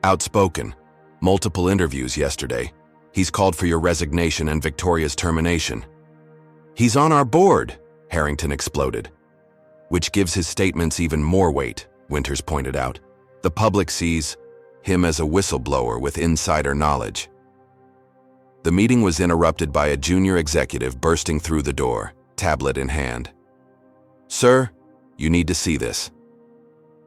outspoken. Multiple interviews yesterday. He's called for your resignation and Victoria's termination." "He's on our board," Harrington exploded. "Which gives his statements even more weight," Winters pointed out. "The public sees him as a whistleblower with insider knowledge." The meeting was interrupted by a junior executive bursting through the door, tablet in hand. "Sir, you need to see this."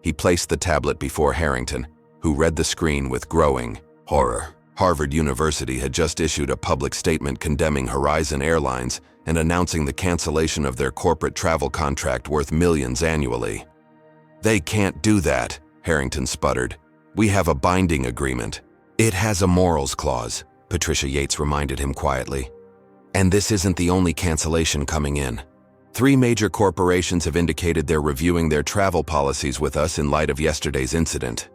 He placed the tablet before Harrington, who read the screen with growing horror. Harvard University had just issued a public statement condemning Horizon Airlines and announcing the cancellation of their corporate travel contract worth millions annually. "They can't do that," Harrington sputtered. "We have a binding agreement." "It has a morals clause," Patricia Yates reminded him quietly. "And this isn't the only cancellation coming in. 3 major corporations have indicated they're reviewing their travel policies with us in light of yesterday's incident."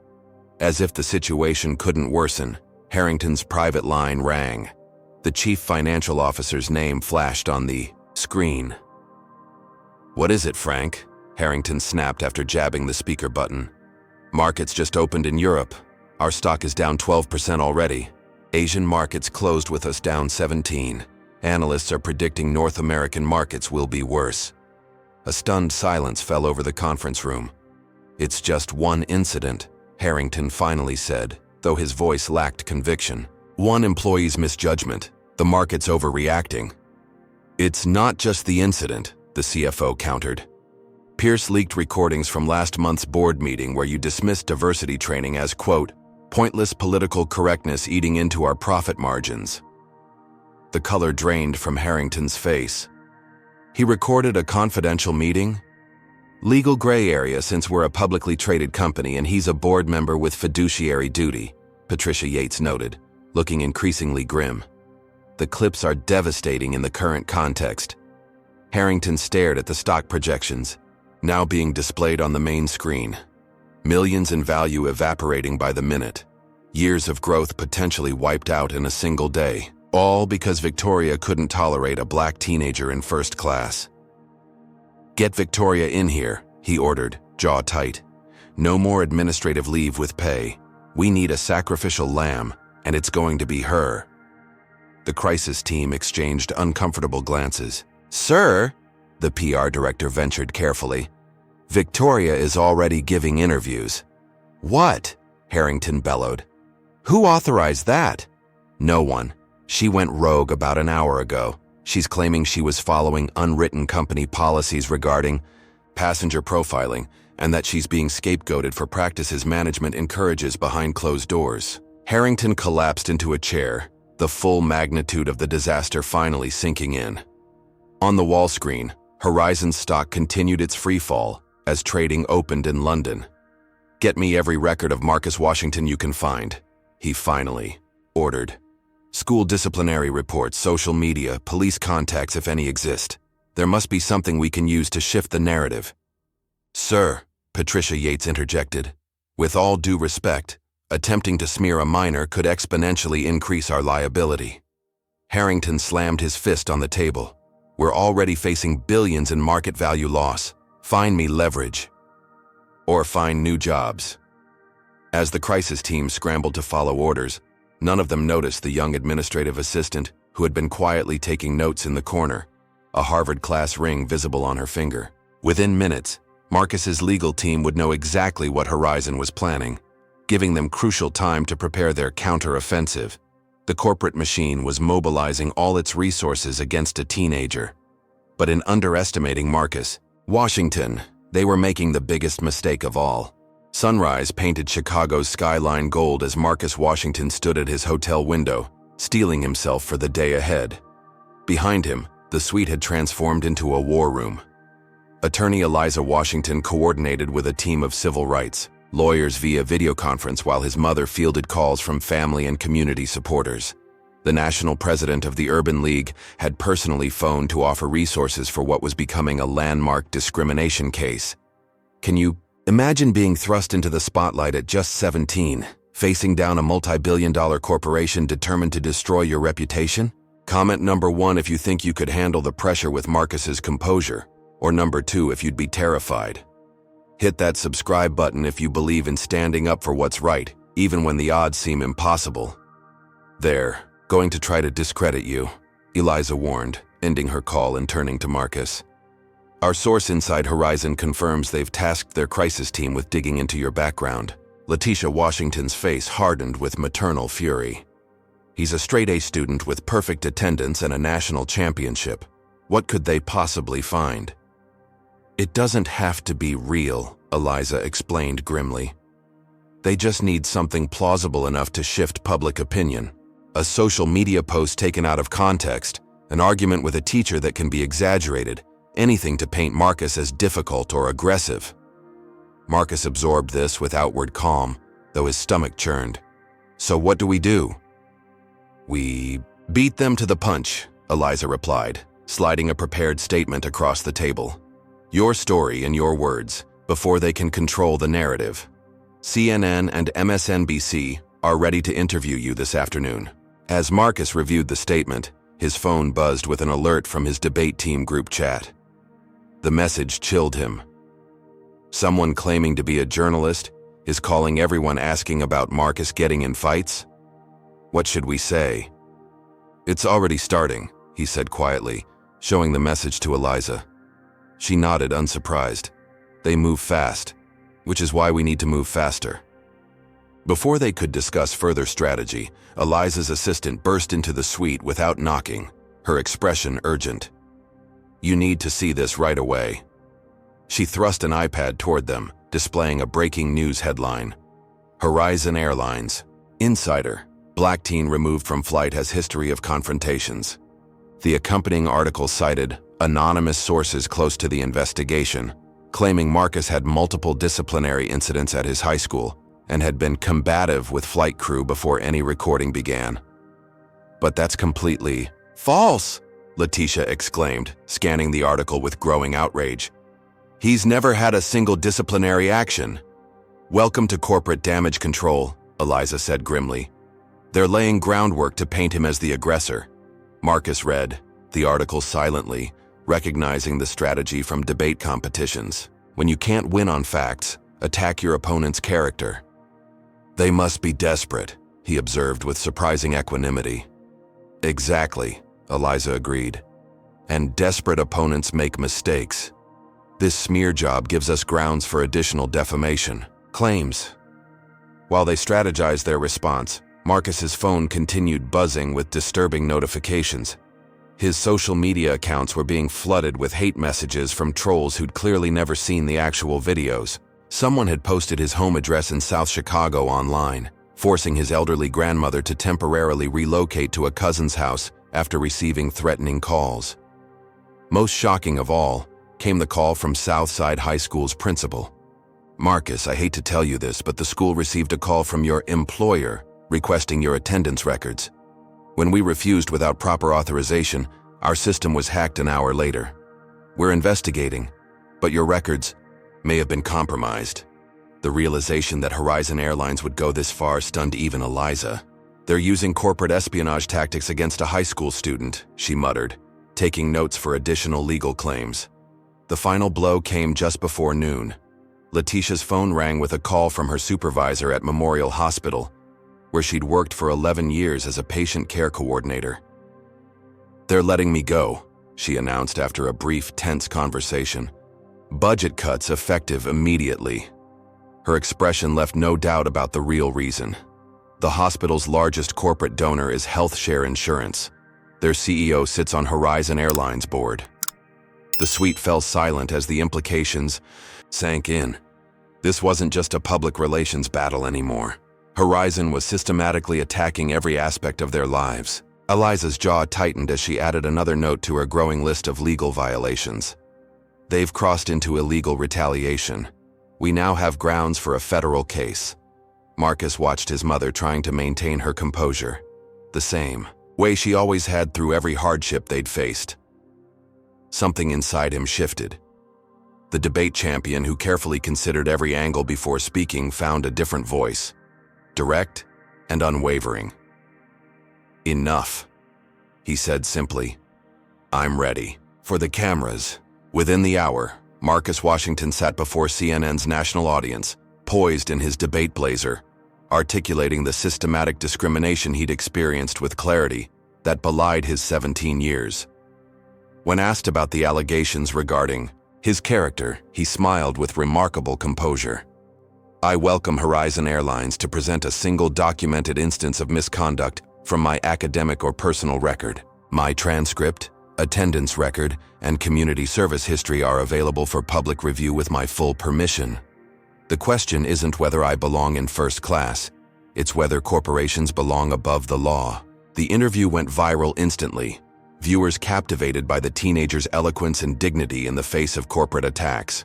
As if the situation couldn't worsen, Harrington's private line rang. The chief financial officer's name flashed on the screen. "What is it, Frank?" Harrington snapped after jabbing the speaker button. "Markets just opened in Europe. Our stock is down 12% already. Asian markets closed with us down 17%. Analysts are predicting North American markets will be worse." A stunned silence fell over the conference room. "It's just one incident," Harrington finally said, though his voice lacked conviction. "One employee's misjudgment. The market's overreacting." "It's not just the incident," the CFO countered. "Pierce leaked recordings from last month's board meeting where you dismissed diversity training as, quote, pointless political correctness eating into our profit margins." The color drained from Harrington's face. "He recorded a confidential meeting?" "Legal gray area since we're a publicly traded company and he's a board member with fiduciary duty," Patricia Yates noted, looking increasingly grim. "The clips are devastating in the current context." Harrington stared at the stock projections, now being displayed on the main screen. Millions in value evaporating by the minute. Years of growth potentially wiped out in a single day. All because Victoria couldn't tolerate a black teenager in first class. "Get Victoria in here," he ordered, jaw tight. "No more administrative leave with pay. We need a sacrificial lamb, and it's going to be her." The crisis team exchanged uncomfortable glances. "Sir," the PR director ventured carefully, "Victoria is already giving interviews." "What?" Harrington bellowed. "Who authorized that?" "No one. She went rogue about an hour ago. She's claiming she was following unwritten company policies regarding passenger profiling and that she's being scapegoated for practices management encourages behind closed doors." Harrington collapsed into a chair, the full magnitude of the disaster finally sinking in. On the wall screen, Horizon's stock continued its free fall as trading opened in London. "Get me every record of Marcus Washington you can find," he finally ordered. "School disciplinary reports, social media, police contacts if any exist. There must be something we can use to shift the narrative." "Sir," Patricia Yates interjected, "with all due respect, attempting to smear a minor could exponentially increase our liability." Harrington slammed his fist on the table. "We're already facing billions in market value loss. Find me leverage." or find new jobs. As the crisis team scrambled to follow orders, none of them noticed the young administrative assistant who had been quietly taking notes in the corner, a Harvard class ring visible on her finger. Within minutes, Marcus's legal team would know exactly what Horizon was planning, giving them crucial time to prepare their counter-offensive. The corporate machine was mobilizing all its resources against a teenager. But in underestimating Marcus, Washington, they were making the biggest mistake of all. Sunrise painted Chicago's skyline gold as Marcus Washington stood at his hotel window, steeling himself for the day ahead. Behind him, the suite had transformed into a war room. Attorney Eliza Washington coordinated with a team of civil rights lawyers via video conference while his mother fielded calls from family and community supporters. The national president of the Urban League had personally phoned to offer resources for what was becoming a landmark discrimination case. Can you imagine being thrust into the spotlight at just 17, facing down a multi-billion-dollar corporation determined to destroy your reputation? Comment number 1 if you think you could handle the pressure with Marcus's composure, or number 2 if you'd be terrified. Hit that subscribe button if you believe in standing up for what's right, even when the odds seem impossible. They're going to try to discredit you, Eliza warned, ending her call and turning to Marcus. Our source inside Horizon confirms they've tasked their crisis team with digging into your background. Letitia Washington's face hardened with maternal fury. He's a straight-A student with perfect attendance and a national championship. What could they possibly find? It doesn't have to be real, Eliza explained grimly. They just need something plausible enough to shift public opinion. A social media post taken out of context, an argument with a teacher that can be exaggerated, anything to paint Marcus as difficult or aggressive. Marcus absorbed this with outward calm, though his stomach churned. So what do? We beat them to the punch, Eliza replied, sliding a prepared statement across the table. Your story and your words, before they can control the narrative. CNN and MSNBC are ready to interview you this afternoon. As Marcus reviewed the statement, his phone buzzed with an alert from his debate team group chat. The message chilled him. Someone claiming to be a journalist is calling everyone asking about Marcus getting in fights? What should we say? It's already starting, he said quietly, showing the message to Eliza. She nodded, unsurprised. They move fast, which is why we need to move faster. Before they could discuss further strategy, Eliza's assistant burst into the suite without knocking, her expression urgent. You need to see this right away. She thrust an iPad toward them, displaying a breaking news headline. Horizon Airlines. Insider. Black teen removed from flight has history of confrontations. The accompanying article cited anonymous sources close to the investigation, claiming Marcus had multiple disciplinary incidents at his high school and had been combative with flight crew before any recording began. But that's completely false, Letitia exclaimed, scanning the article with growing outrage. He's never had a single disciplinary action. Welcome to corporate damage control, Eliza said grimly. They're laying groundwork to paint him as the aggressor. Marcus read the article silently, recognizing the strategy from debate competitions. When you can't win on facts, attack your opponent's character. They must be desperate, he observed with surprising equanimity. Exactly, Eliza agreed. And desperate opponents make mistakes. This smear job gives us grounds for additional defamation claims. While they strategized their response, Marcus's phone continued buzzing with disturbing notifications. His social media accounts were being flooded with hate messages from trolls who'd clearly never seen the actual videos. Someone had posted his home address in South Chicago online, forcing his elderly grandmother to temporarily relocate to a cousin's house after receiving threatening calls. Most shocking of all came the call from Southside High School's principal. Marcus, I hate to tell you this, but the school received a call from your employer requesting your attendance records. When we refused without proper authorization, our system was hacked an hour later. We're investigating, but your records may have been compromised. The realization that Horizon Airlines would go this far stunned even Eliza. They're using corporate espionage tactics against a high school student, she muttered, taking notes for additional legal claims. The final blow came just before noon. Letitia's phone rang with a call from her supervisor at Memorial Hospital, where she'd worked for 11 years as a patient care coordinator. "They're letting me go," she announced after a brief, tense conversation. "Budget cuts effective immediately." Her expression left no doubt about the real reason. The hospital's largest corporate donor is HealthShare Insurance. Their CEO sits on Horizon Airline's board. The suite fell silent as the implications sank in. This wasn't just a public relations battle anymore. Horizon was systematically attacking every aspect of their lives. Eliza's jaw tightened as she added another note to her growing list of legal violations. "They've crossed into illegal retaliation. We now have grounds for a federal case." Marcus watched his mother trying to maintain her composure, the same way she always had through every hardship they'd faced. Something inside him shifted. The debate champion who carefully considered every angle before speaking found a different voice, direct and unwavering. "Enough," he said simply. "I'm ready." For the cameras. Within the hour, Marcus Washington sat before CNN's national audience, poised in his debate blazer, articulating the systematic discrimination he'd experienced with clarity that belied his 17 years. When asked about the allegations regarding his character, he smiled with remarkable composure. "I welcome Horizon Airlines to present a single documented instance of misconduct from my academic or personal record. My transcript, attendance record, and community service history are available for public review with my full permission. The question isn't whether I belong in first class, it's whether corporations belong above the law." The interview went viral instantly, viewers captivated by the teenager's eloquence and dignity in the face of corporate attacks.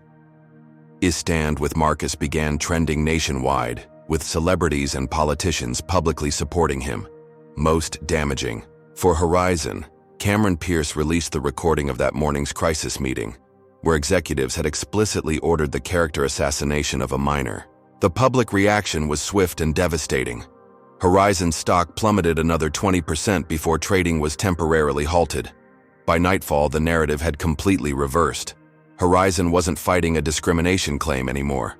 His stand with Marcus began trending nationwide, with celebrities and politicians publicly supporting him. Most damaging. For Horizon, Cameron Pierce released the recording of that morning's crisis meeting, where executives had explicitly ordered the character assassination of a minor. The public reaction was swift and devastating. Horizon stock plummeted another 20% before trading was temporarily halted. By nightfall, the narrative had completely reversed. Horizon wasn't fighting a discrimination claim anymore.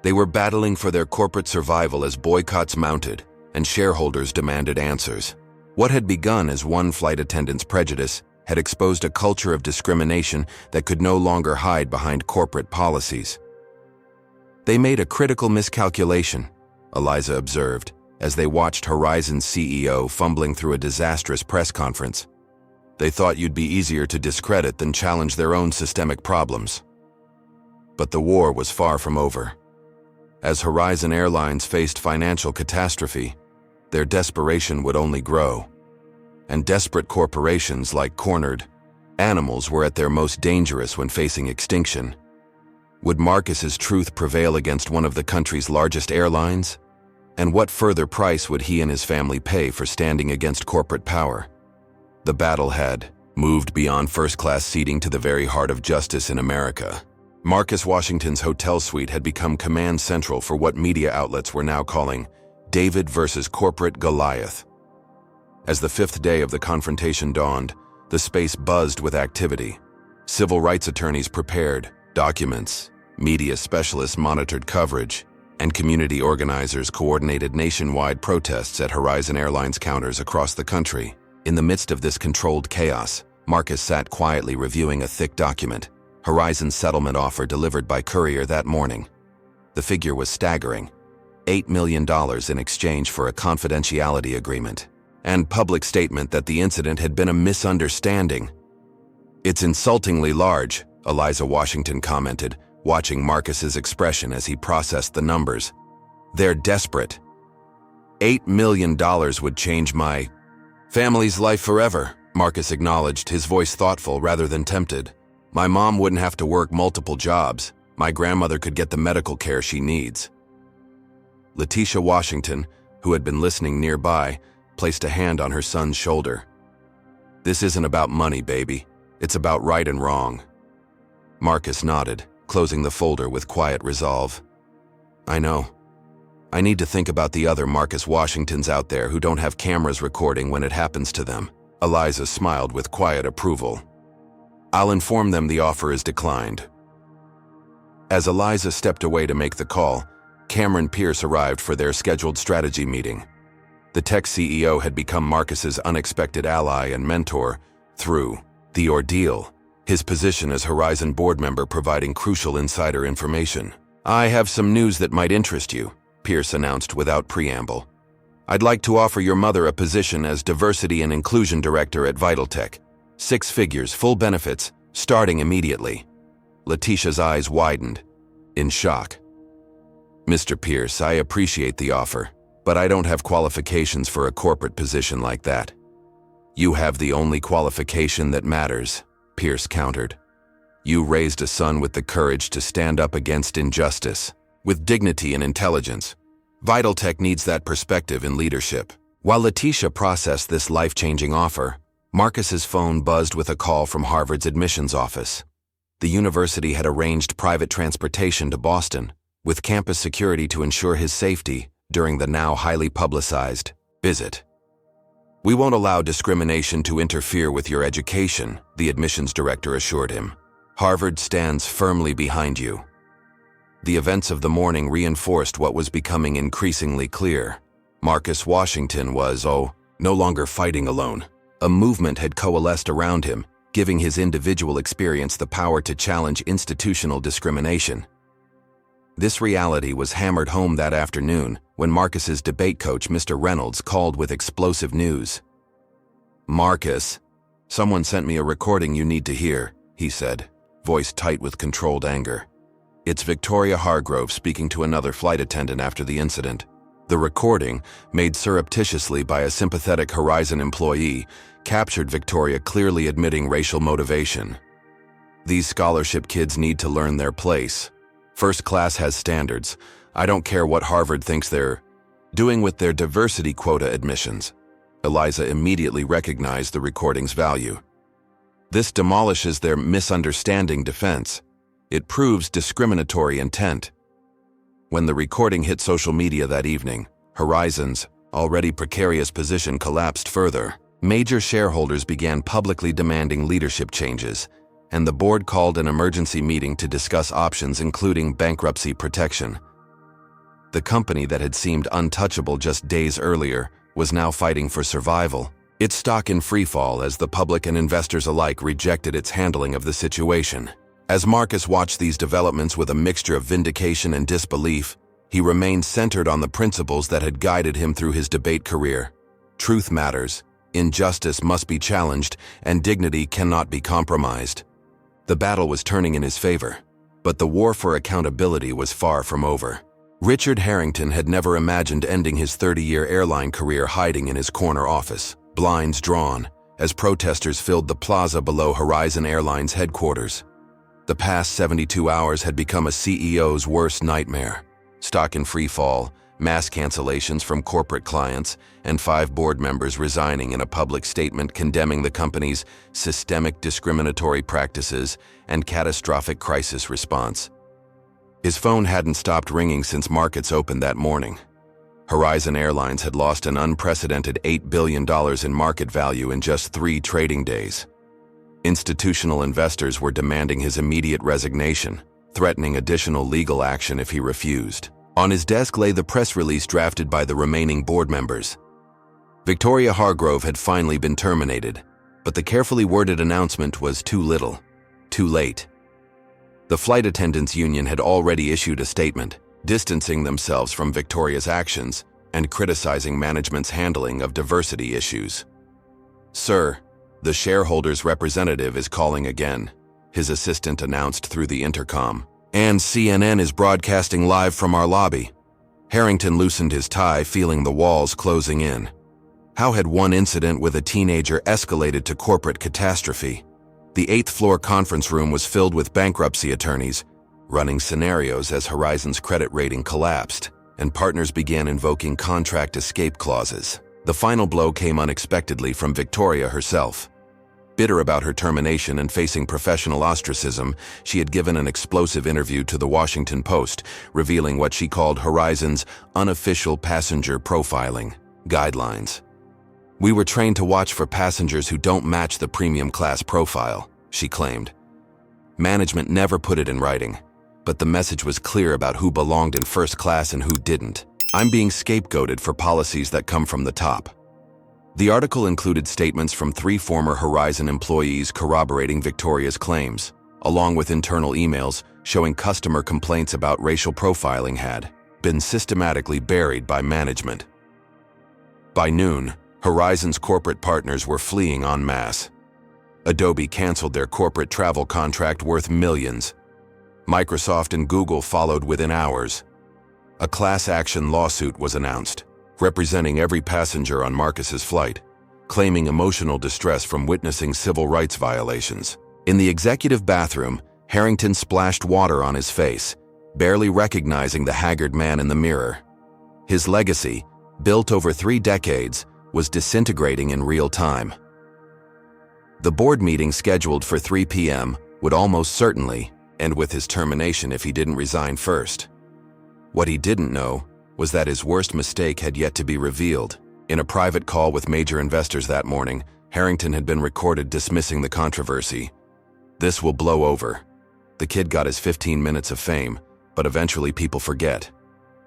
They were battling for their corporate survival as boycotts mounted and shareholders demanded answers. What had begun as one flight attendant's prejudice had exposed a culture of discrimination that could no longer hide behind corporate policies. "They made a critical miscalculation," Eliza observed, as they watched Horizon's CEO fumbling through a disastrous press conference. "They thought you'd be easier to discredit than challenge their own systemic problems." But the war was far from over. As Horizon Airlines faced financial catastrophe, their desperation would only grow. And desperate corporations, like cornered animals, were at their most dangerous when facing extinction. Would Marcus's truth prevail against one of the country's largest airlines? And what further price would he and his family pay for standing against corporate power? The battle had moved beyond first-class seating to the very heart of justice in America. Marcus Washington's hotel suite had become command central for what media outlets were now calling David versus corporate Goliath. As the fifth day of the confrontation dawned, the space buzzed with activity. Civil rights attorneys prepared documents, media specialists monitored coverage, and community organizers coordinated nationwide protests at Horizon Airlines counters across the country. In the midst of this controlled chaos, Marcus sat quietly reviewing a thick document, Horizon's settlement offer delivered by courier that morning. The figure was staggering: $8 million in exchange for a confidentiality agreement and public statement that the incident had been a misunderstanding. "It's insultingly large," Eliza Washington commented, watching Marcus's expression as he processed the numbers. "They're desperate. $8 million would change my family's life forever," Marcus acknowledged, his voice thoughtful rather than tempted. "My mom wouldn't have to work multiple jobs. My grandmother could get the medical care she needs." Letitia Washington, who had been listening nearby, placed a hand on her son's shoulder. "This isn't about money, baby. It's about right and wrong." Marcus nodded, closing the folder with quiet resolve. "I know. I need to think about the other Marcus Washingtons out there who don't have cameras recording when it happens to them." Eliza smiled with quiet approval. "I'll inform them the offer is declined." As Eliza stepped away to make the call, Cameron Pierce arrived for their scheduled strategy meeting. The tech CEO had become Marcus's unexpected ally and mentor through the ordeal, his position as Horizon board member providing crucial insider information. "I have some news that might interest you," Pierce announced without preamble. "I'd like to offer your mother a position as Diversity and Inclusion Director at Vitaltech. 6 figures, full benefits, starting immediately." Letitia's eyes widened, in shock. "Mr. Pierce, I appreciate the offer, but I don't have qualifications for a corporate position like that." "You have the only qualification that matters," Pierce countered. "You raised a son with the courage to stand up against injustice, with dignity and intelligence. Vitaltech needs that perspective in leadership." While Letitia processed this life-changing offer, Marcus's phone buzzed with a call from Harvard's admissions office. The university had arranged private transportation to Boston, with campus security to ensure his safety during the now highly publicized visit. "We won't allow discrimination to interfere with your education," the admissions director assured him. "Harvard stands firmly behind you." The events of the morning reinforced what was becoming increasingly clear. Marcus Washington was, no longer fighting alone. A movement had coalesced around him, giving his individual experience the power to challenge institutional discrimination. This reality was hammered home that afternoon when Marcus's debate coach, Mr. Reynolds, called with explosive news. "Marcus, someone sent me a recording you need to hear," he said, voice tight with controlled anger. "It's Victoria Hargrove speaking to another flight attendant after the incident." The recording, made surreptitiously by a sympathetic Horizon employee, captured Victoria clearly admitting racial motivation. "These scholarship kids need to learn their place. First class has standards. I don't care what Harvard thinks they're doing with their diversity quota admissions." Eliza immediately recognized the recording's value. "This demolishes their misunderstanding defense. It proves discriminatory intent." When the recording hit social media that evening, Horizon's already precarious position collapsed further. Major shareholders began publicly demanding leadership changes, and the board called an emergency meeting to discuss options including bankruptcy protection. The company that had seemed untouchable just days earlier was now fighting for survival, its stock in freefall as the public and investors alike rejected its handling of the situation. As Marcus watched these developments with a mixture of vindication and disbelief, he remained centered on the principles that had guided him through his debate career. Truth matters, injustice must be challenged, and dignity cannot be compromised. The battle was turning in his favor, but the war for accountability was far from over. Richard Harrington had never imagined ending his 30-year airline career hiding in his corner office, blinds drawn, as protesters filled the plaza below Horizon Airlines headquarters. The past 72 hours had become a CEO's worst nightmare. Stock in free fall, mass cancellations from corporate clients, and 5 board members resigning in a public statement condemning the company's systemic discriminatory practices and catastrophic crisis response. His phone hadn't stopped ringing since markets opened that morning. Horizon Airlines had lost an unprecedented $8 billion in market value in just 3 trading days. Institutional investors were demanding his immediate resignation, threatening additional legal action if he refused. On his desk lay the press release drafted by the remaining board members. Victoria Hargrove had finally been terminated, but the carefully worded announcement was too little, too late. The flight attendants union had already issued a statement, distancing themselves from Victoria's actions and criticizing management's handling of diversity issues. "Sir, the shareholders' representative is calling again," his assistant announced through the intercom. "And CNN is broadcasting live from our lobby." Harrington loosened his tie, feeling the walls closing in. How had one incident with a teenager escalated to corporate catastrophe? The 8th floor conference room was filled with bankruptcy attorneys, running scenarios as Horizon's credit rating collapsed, and partners began invoking contract escape clauses. The final blow came unexpectedly from Victoria herself. Bitter about her termination and facing professional ostracism, she had given an explosive interview to the Washington Post, revealing what she called Horizon's unofficial passenger profiling guidelines. "We were trained to watch for passengers who don't match the premium class profile," she claimed. "Management never put it in writing. But the message was clear about who belonged in first class and who didn't. I'm being scapegoated for policies that come from the top. The article included statements from 3 former Horizon employees corroborating Victoria's claims, along with internal emails showing customer complaints about racial profiling had been systematically buried by management. By noon, Horizon's corporate partners were fleeing en masse. Adobe canceled their corporate travel contract worth millions. Microsoft and Google followed within hours. A class action lawsuit was announced, representing every passenger on Marcus's flight, claiming emotional distress from witnessing civil rights violations. In the executive bathroom, Harrington splashed water on his face, barely recognizing the haggard man in the mirror. His legacy, built over 3 decades, was disintegrating in real time. The board meeting scheduled for 3 p.m. would almost certainly end with his termination if he didn't resign first. What he didn't know was that his worst mistake had yet to be revealed. In a private call with major investors that morning, Harrington had been recorded dismissing the controversy. "This will blow over. The kid got his 15 minutes of fame, but eventually people forget.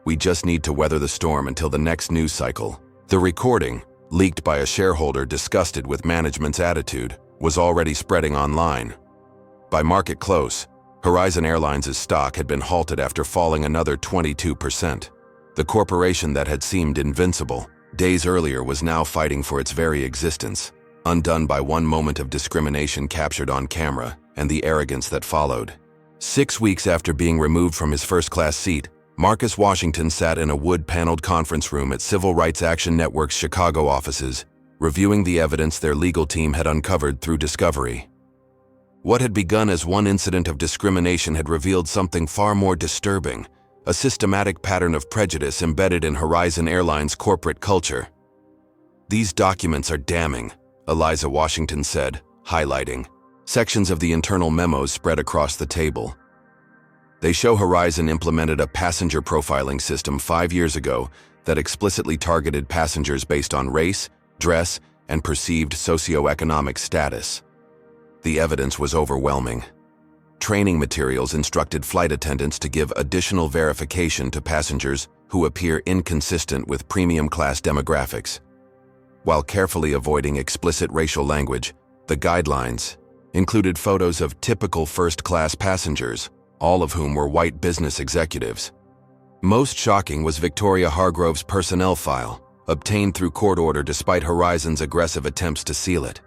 We just need to weather the storm until the next news cycle." The recording, leaked by a shareholder disgusted with management's attitude, was already spreading online. By market close, Horizon Airlines' stock had been halted after falling another 22%. The corporation that had seemed invincible days earlier was now fighting for its very existence, undone by one moment of discrimination captured on camera and the arrogance that followed. 6 weeks after being removed from his first-class seat, Marcus Washington sat in a wood-paneled conference room at Civil Rights Action Network's Chicago offices, reviewing the evidence their legal team had uncovered through discovery. What had begun as one incident of discrimination had revealed something far more disturbing, a systematic pattern of prejudice embedded in Horizon Airlines' corporate culture. "These documents are damning," Eliza Washington said, highlighting. Sections of the internal memos spread across the table. They show Horizon implemented a passenger profiling system 5 years ago that explicitly targeted passengers based on race, dress, and perceived socioeconomic status. The evidence was overwhelming. Training materials instructed flight attendants to give additional verification to passengers who appear inconsistent with premium class demographics. While carefully avoiding explicit racial language, the guidelines included photos of typical first-class passengers, all of whom were white business executives. Most shocking was Victoria Hargrove's personnel file, obtained through court order despite Horizon's aggressive attempts to seal it.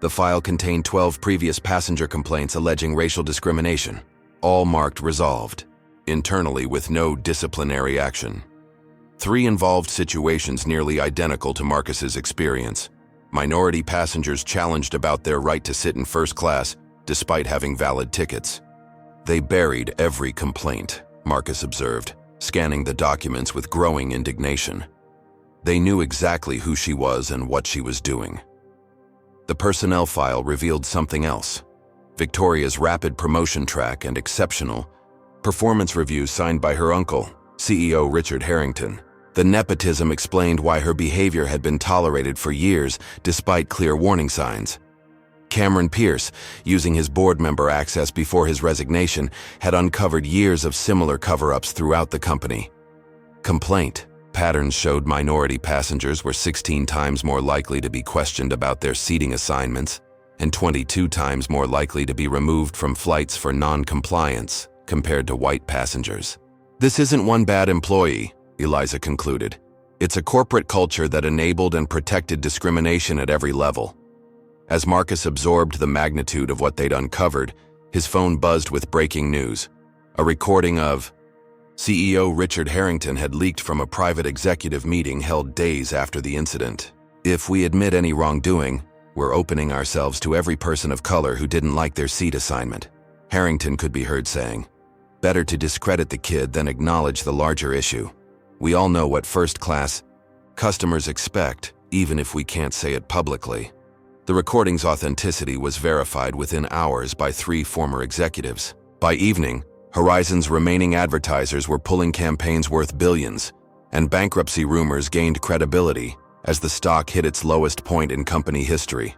The file contained 12 previous passenger complaints alleging racial discrimination, all marked resolved, internally with no disciplinary action. 3 involved situations nearly identical to Marcus's experience. Minority passengers challenged about their right to sit in first class despite having valid tickets. "They buried every complaint," Marcus observed, scanning the documents with growing indignation. "They knew exactly who she was and what she was doing." The personnel file revealed something else. Victoria's rapid promotion track and exceptional performance reviews signed by her uncle, CEO Richard Harrington. The nepotism explained why her behavior had been tolerated for years despite clear warning signs. Cameron Pierce, using his board member access before his resignation, had uncovered years of similar cover-ups throughout the company. Complaint patterns showed minority passengers were 16 times more likely to be questioned about their seating assignments and 22 times more likely to be removed from flights for non-compliance compared to white passengers. "This isn't one bad employee," Eliza concluded. "It's a corporate culture that enabled and protected discrimination at every level." As Marcus absorbed the magnitude of what they'd uncovered, his phone buzzed with breaking news. A recording of CEO Richard Harrington had leaked from a private executive meeting held days after the incident. "If we admit any wrongdoing, we're opening ourselves to every person of color who didn't like their seat assignment," Harrington could be heard saying. "Better to discredit the kid than acknowledge the larger issue. We all know what first-class customers expect, even if we can't say it publicly." The recording's authenticity was verified within hours by 3 former executives. By evening, Horizon's remaining advertisers were pulling campaigns worth billions, and bankruptcy rumors gained credibility as the stock hit its lowest point in company history.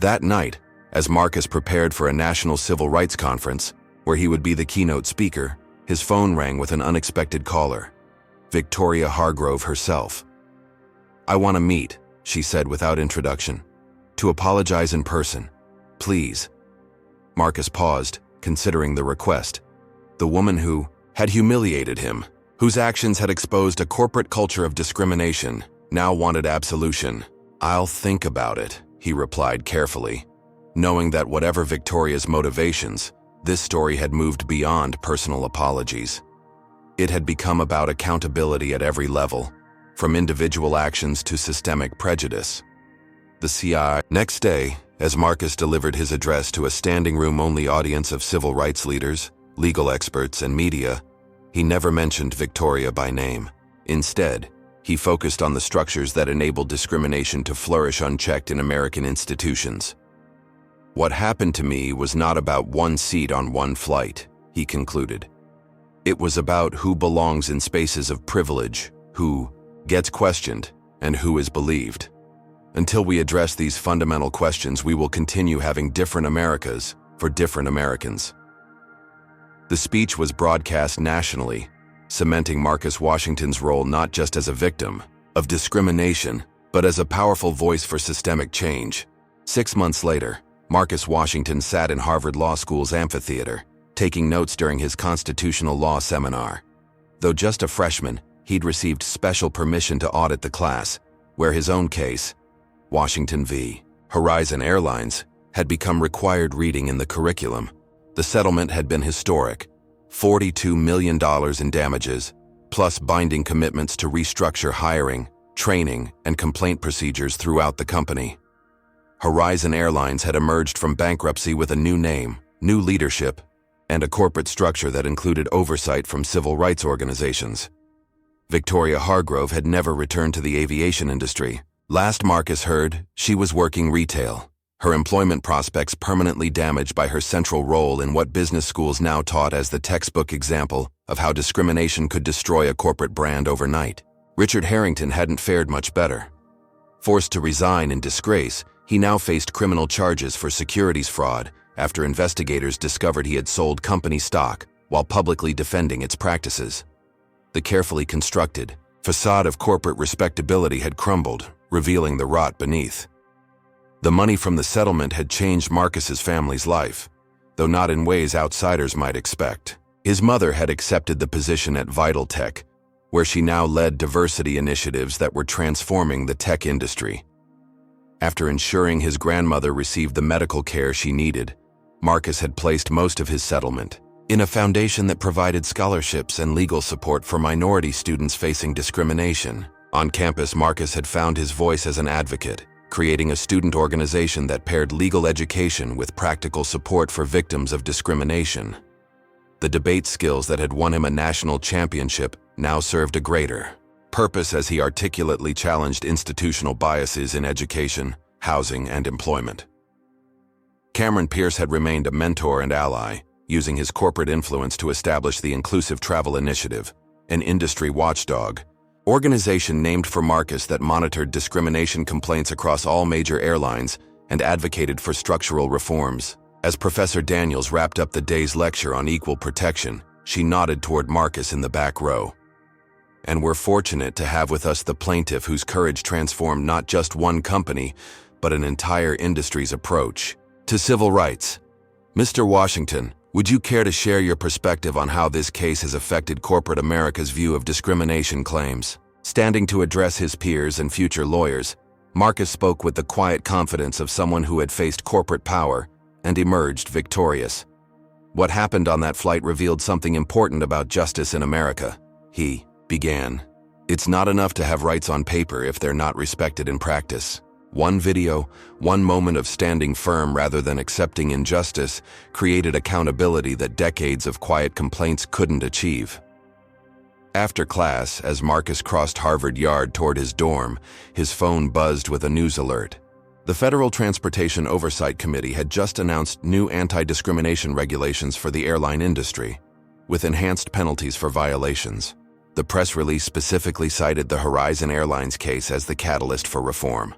That night, as Marcus prepared for a national civil rights conference, where he would be the keynote speaker, his phone rang with an unexpected caller. Victoria Hargrove herself. "I want to meet," she said without introduction. "To apologize in person. Please." Marcus paused, considering the request. The woman who had humiliated him, whose actions had exposed a corporate culture of discrimination, now wanted absolution. "I'll think about it," he replied carefully, knowing that whatever Victoria's motivations, this story had moved beyond personal apologies. It had become about accountability at every level, from individual actions to systemic prejudice. The CI. Next day, as Marcus delivered his address to a standing room-only audience of civil rights leaders, legal experts, and media, he never mentioned Victoria by name. Instead, he focused on the structures that enabled discrimination to flourish unchecked in American institutions. "What happened to me was not about one seat on one flight," he concluded. "It was about who belongs in spaces of privilege, who gets questioned, and who is believed. Until we address these fundamental questions, we will continue having different Americas for different Americans." The speech was broadcast nationally, cementing Marcus Washington's role not just as a victim of discrimination, but as a powerful voice for systemic change. 6 months later, Marcus Washington sat in Harvard Law School's amphitheater, taking notes during his constitutional law seminar. Though just a freshman, he'd received special permission to audit the class, where his own case, Washington v. Horizon Airlines, had become required reading in the curriculum. The settlement had been historic: $42 million in damages, plus binding commitments to restructure hiring, training, and complaint procedures throughout the company. Horizon Airlines had emerged from bankruptcy with a new name, new leadership, and a corporate structure that included oversight from civil rights organizations. Victoria Hargrove had never returned to the aviation industry. Last Marcus heard, she was working retail, her employment prospects permanently damaged by her central role in what business schools now taught as the textbook example of how discrimination could destroy a corporate brand overnight. Richard Harrington hadn't fared much better. Forced to resign in disgrace, he now faced criminal charges for securities fraud after investigators discovered he had sold company stock while publicly defending its practices. The carefully constructed facade of corporate respectability had crumbled, revealing the rot beneath. The money from the settlement had changed Marcus's family's life, though not in ways outsiders might expect. His mother had accepted the position at Vital Tech, where she now led diversity initiatives that were transforming the tech industry. After ensuring his grandmother received the medical care she needed, Marcus had placed most of his settlement in a foundation that provided scholarships and legal support for minority students facing discrimination. On campus, Marcus had found his voice as an advocate, creating a student organization that paired legal education with practical support for victims of discrimination. The debate skills that had won him a national championship now served a greater purpose as he articulately challenged institutional biases in education, housing, and employment. Cameron Pierce had remained a mentor and ally, using his corporate influence to establish the Inclusive Travel Initiative, an industry watchdog organization named for Marcus that monitored discrimination complaints across all major airlines and advocated for structural reforms. As Professor Daniels wrapped up the day's lecture on equal protection, she nodded toward Marcus in the back row. "And we're fortunate to have with us the plaintiff whose courage transformed not just one company, but an entire industry's approach to civil rights. Mr. Washington, would you care to share your perspective on how this case has affected corporate America's view of discrimination claims?" Standing to address his peers and future lawyers, Marcus spoke with the quiet confidence of someone who had faced corporate power and emerged victorious. "What happened on that flight revealed something important about justice in America," he began. "It's not enough to have rights on paper if they're not respected in practice. One video, one moment of standing firm rather than accepting injustice created accountability that decades of quiet complaints couldn't achieve." After class, as Marcus crossed Harvard Yard toward his dorm, his phone buzzed with a news alert. The Federal Transportation Oversight Committee had just announced new anti-discrimination regulations for the airline industry, with enhanced penalties for violations. The press release specifically cited the Horizon Airlines case as the catalyst for reform.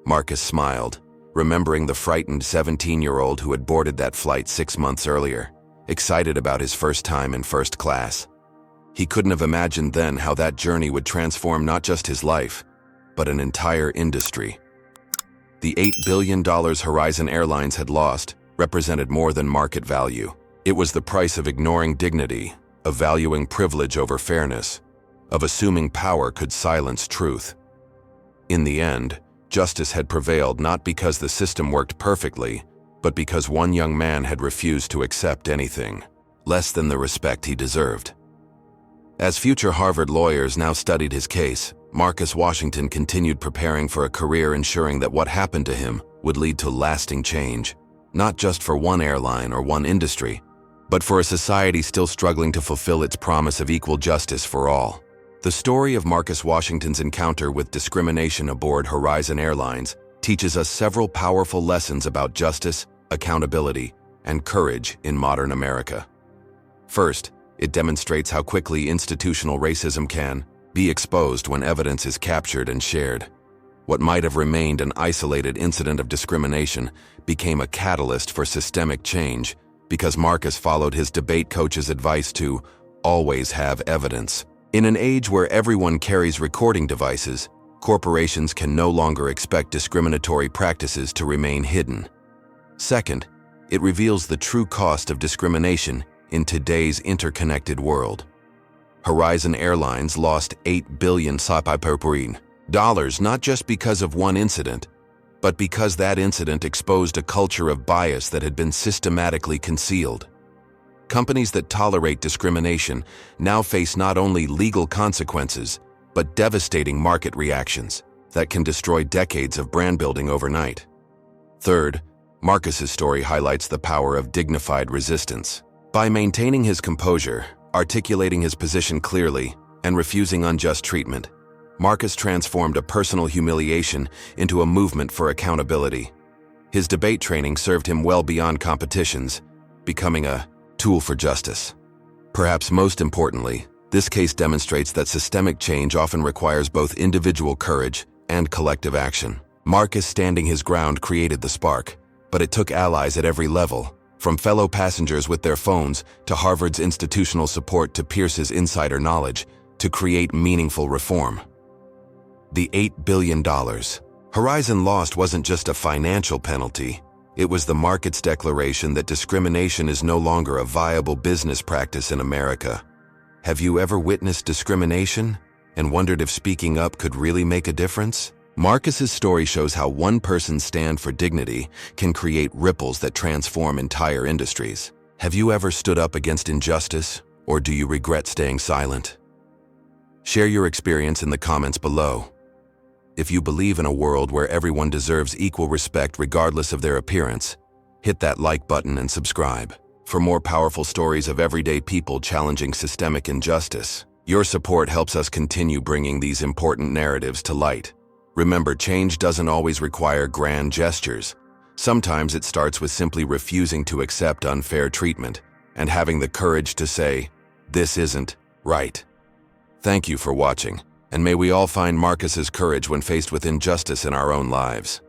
Marcus smiled, remembering the frightened 17-year-old who had boarded that flight 6 months earlier. excited about his first time in first class. He couldn't have imagined then how that journey would transform not just his life, but an entire industry. The $8 billion Horizon Airlines had lost represented more than market value. It was the price of ignoring dignity, of valuing privilege over fairness, of assuming power could silence truth. In the end, justice had prevailed not because the system worked perfectly, but because one young man had refused to accept anything less than the respect he deserved. As future Harvard lawyers now studied his case, Marcus Washington continued preparing for a career ensuring that what happened to him would lead to lasting change, not just for one airline or one industry, but for a society still struggling to fulfill its promise of equal justice for all. The story of Marcus Washington's encounter with discrimination aboard Horizon Airlines teaches us several powerful lessons about justice, accountability, and courage in modern America. First, it demonstrates how quickly institutional racism can be exposed when evidence is captured and shared. What might have remained an isolated incident of discrimination became a catalyst for systemic change because Marcus followed his debate coach's advice to always have evidence. In an age where everyone carries recording devices, corporations can no longer expect discriminatory practices to remain hidden. Second, it reveals the true cost of discrimination in today's interconnected world. Horizon Airlines lost $8 billion not just because of one incident, but because that incident exposed a culture of bias that had been systematically concealed. Companies that tolerate discrimination now face not only legal consequences, but devastating market reactions that can destroy decades of brand building overnight. Third, Marcus's story highlights the power of dignified resistance. By maintaining his composure, articulating his position clearly, and refusing unjust treatment, Marcus transformed a personal humiliation into a movement for accountability. His debate training served him well beyond competitions, becoming a tool for justice. Perhaps most importantly, this case demonstrates that systemic change often requires both individual courage and collective action. Marcus standing his ground created the spark, but it took allies at every level, from fellow passengers with their phones to Harvard's institutional support to Pierce's insider knowledge, to create meaningful reform. The $8 billion Horizon lost wasn't just a financial penalty. It was the market's declaration that discrimination is no longer a viable business practice in America. Have you ever witnessed discrimination and wondered if speaking up could really make a difference? Marcus's story shows how one person's stand for dignity can create ripples that transform entire industries. Have you ever stood up against injustice, or do you regret staying silent? Share your experience in the comments below. If you believe in a world where everyone deserves equal respect regardless of their appearance, hit that like button and subscribe. For more powerful stories of everyday people challenging systemic injustice, your support helps us continue bringing these important narratives to light. Remember, change doesn't always require grand gestures. Sometimes it starts with simply refusing to accept unfair treatment and having the courage to say, "This isn't right." Thank you for watching, and may we all find Marcus's courage when faced with injustice in our own lives.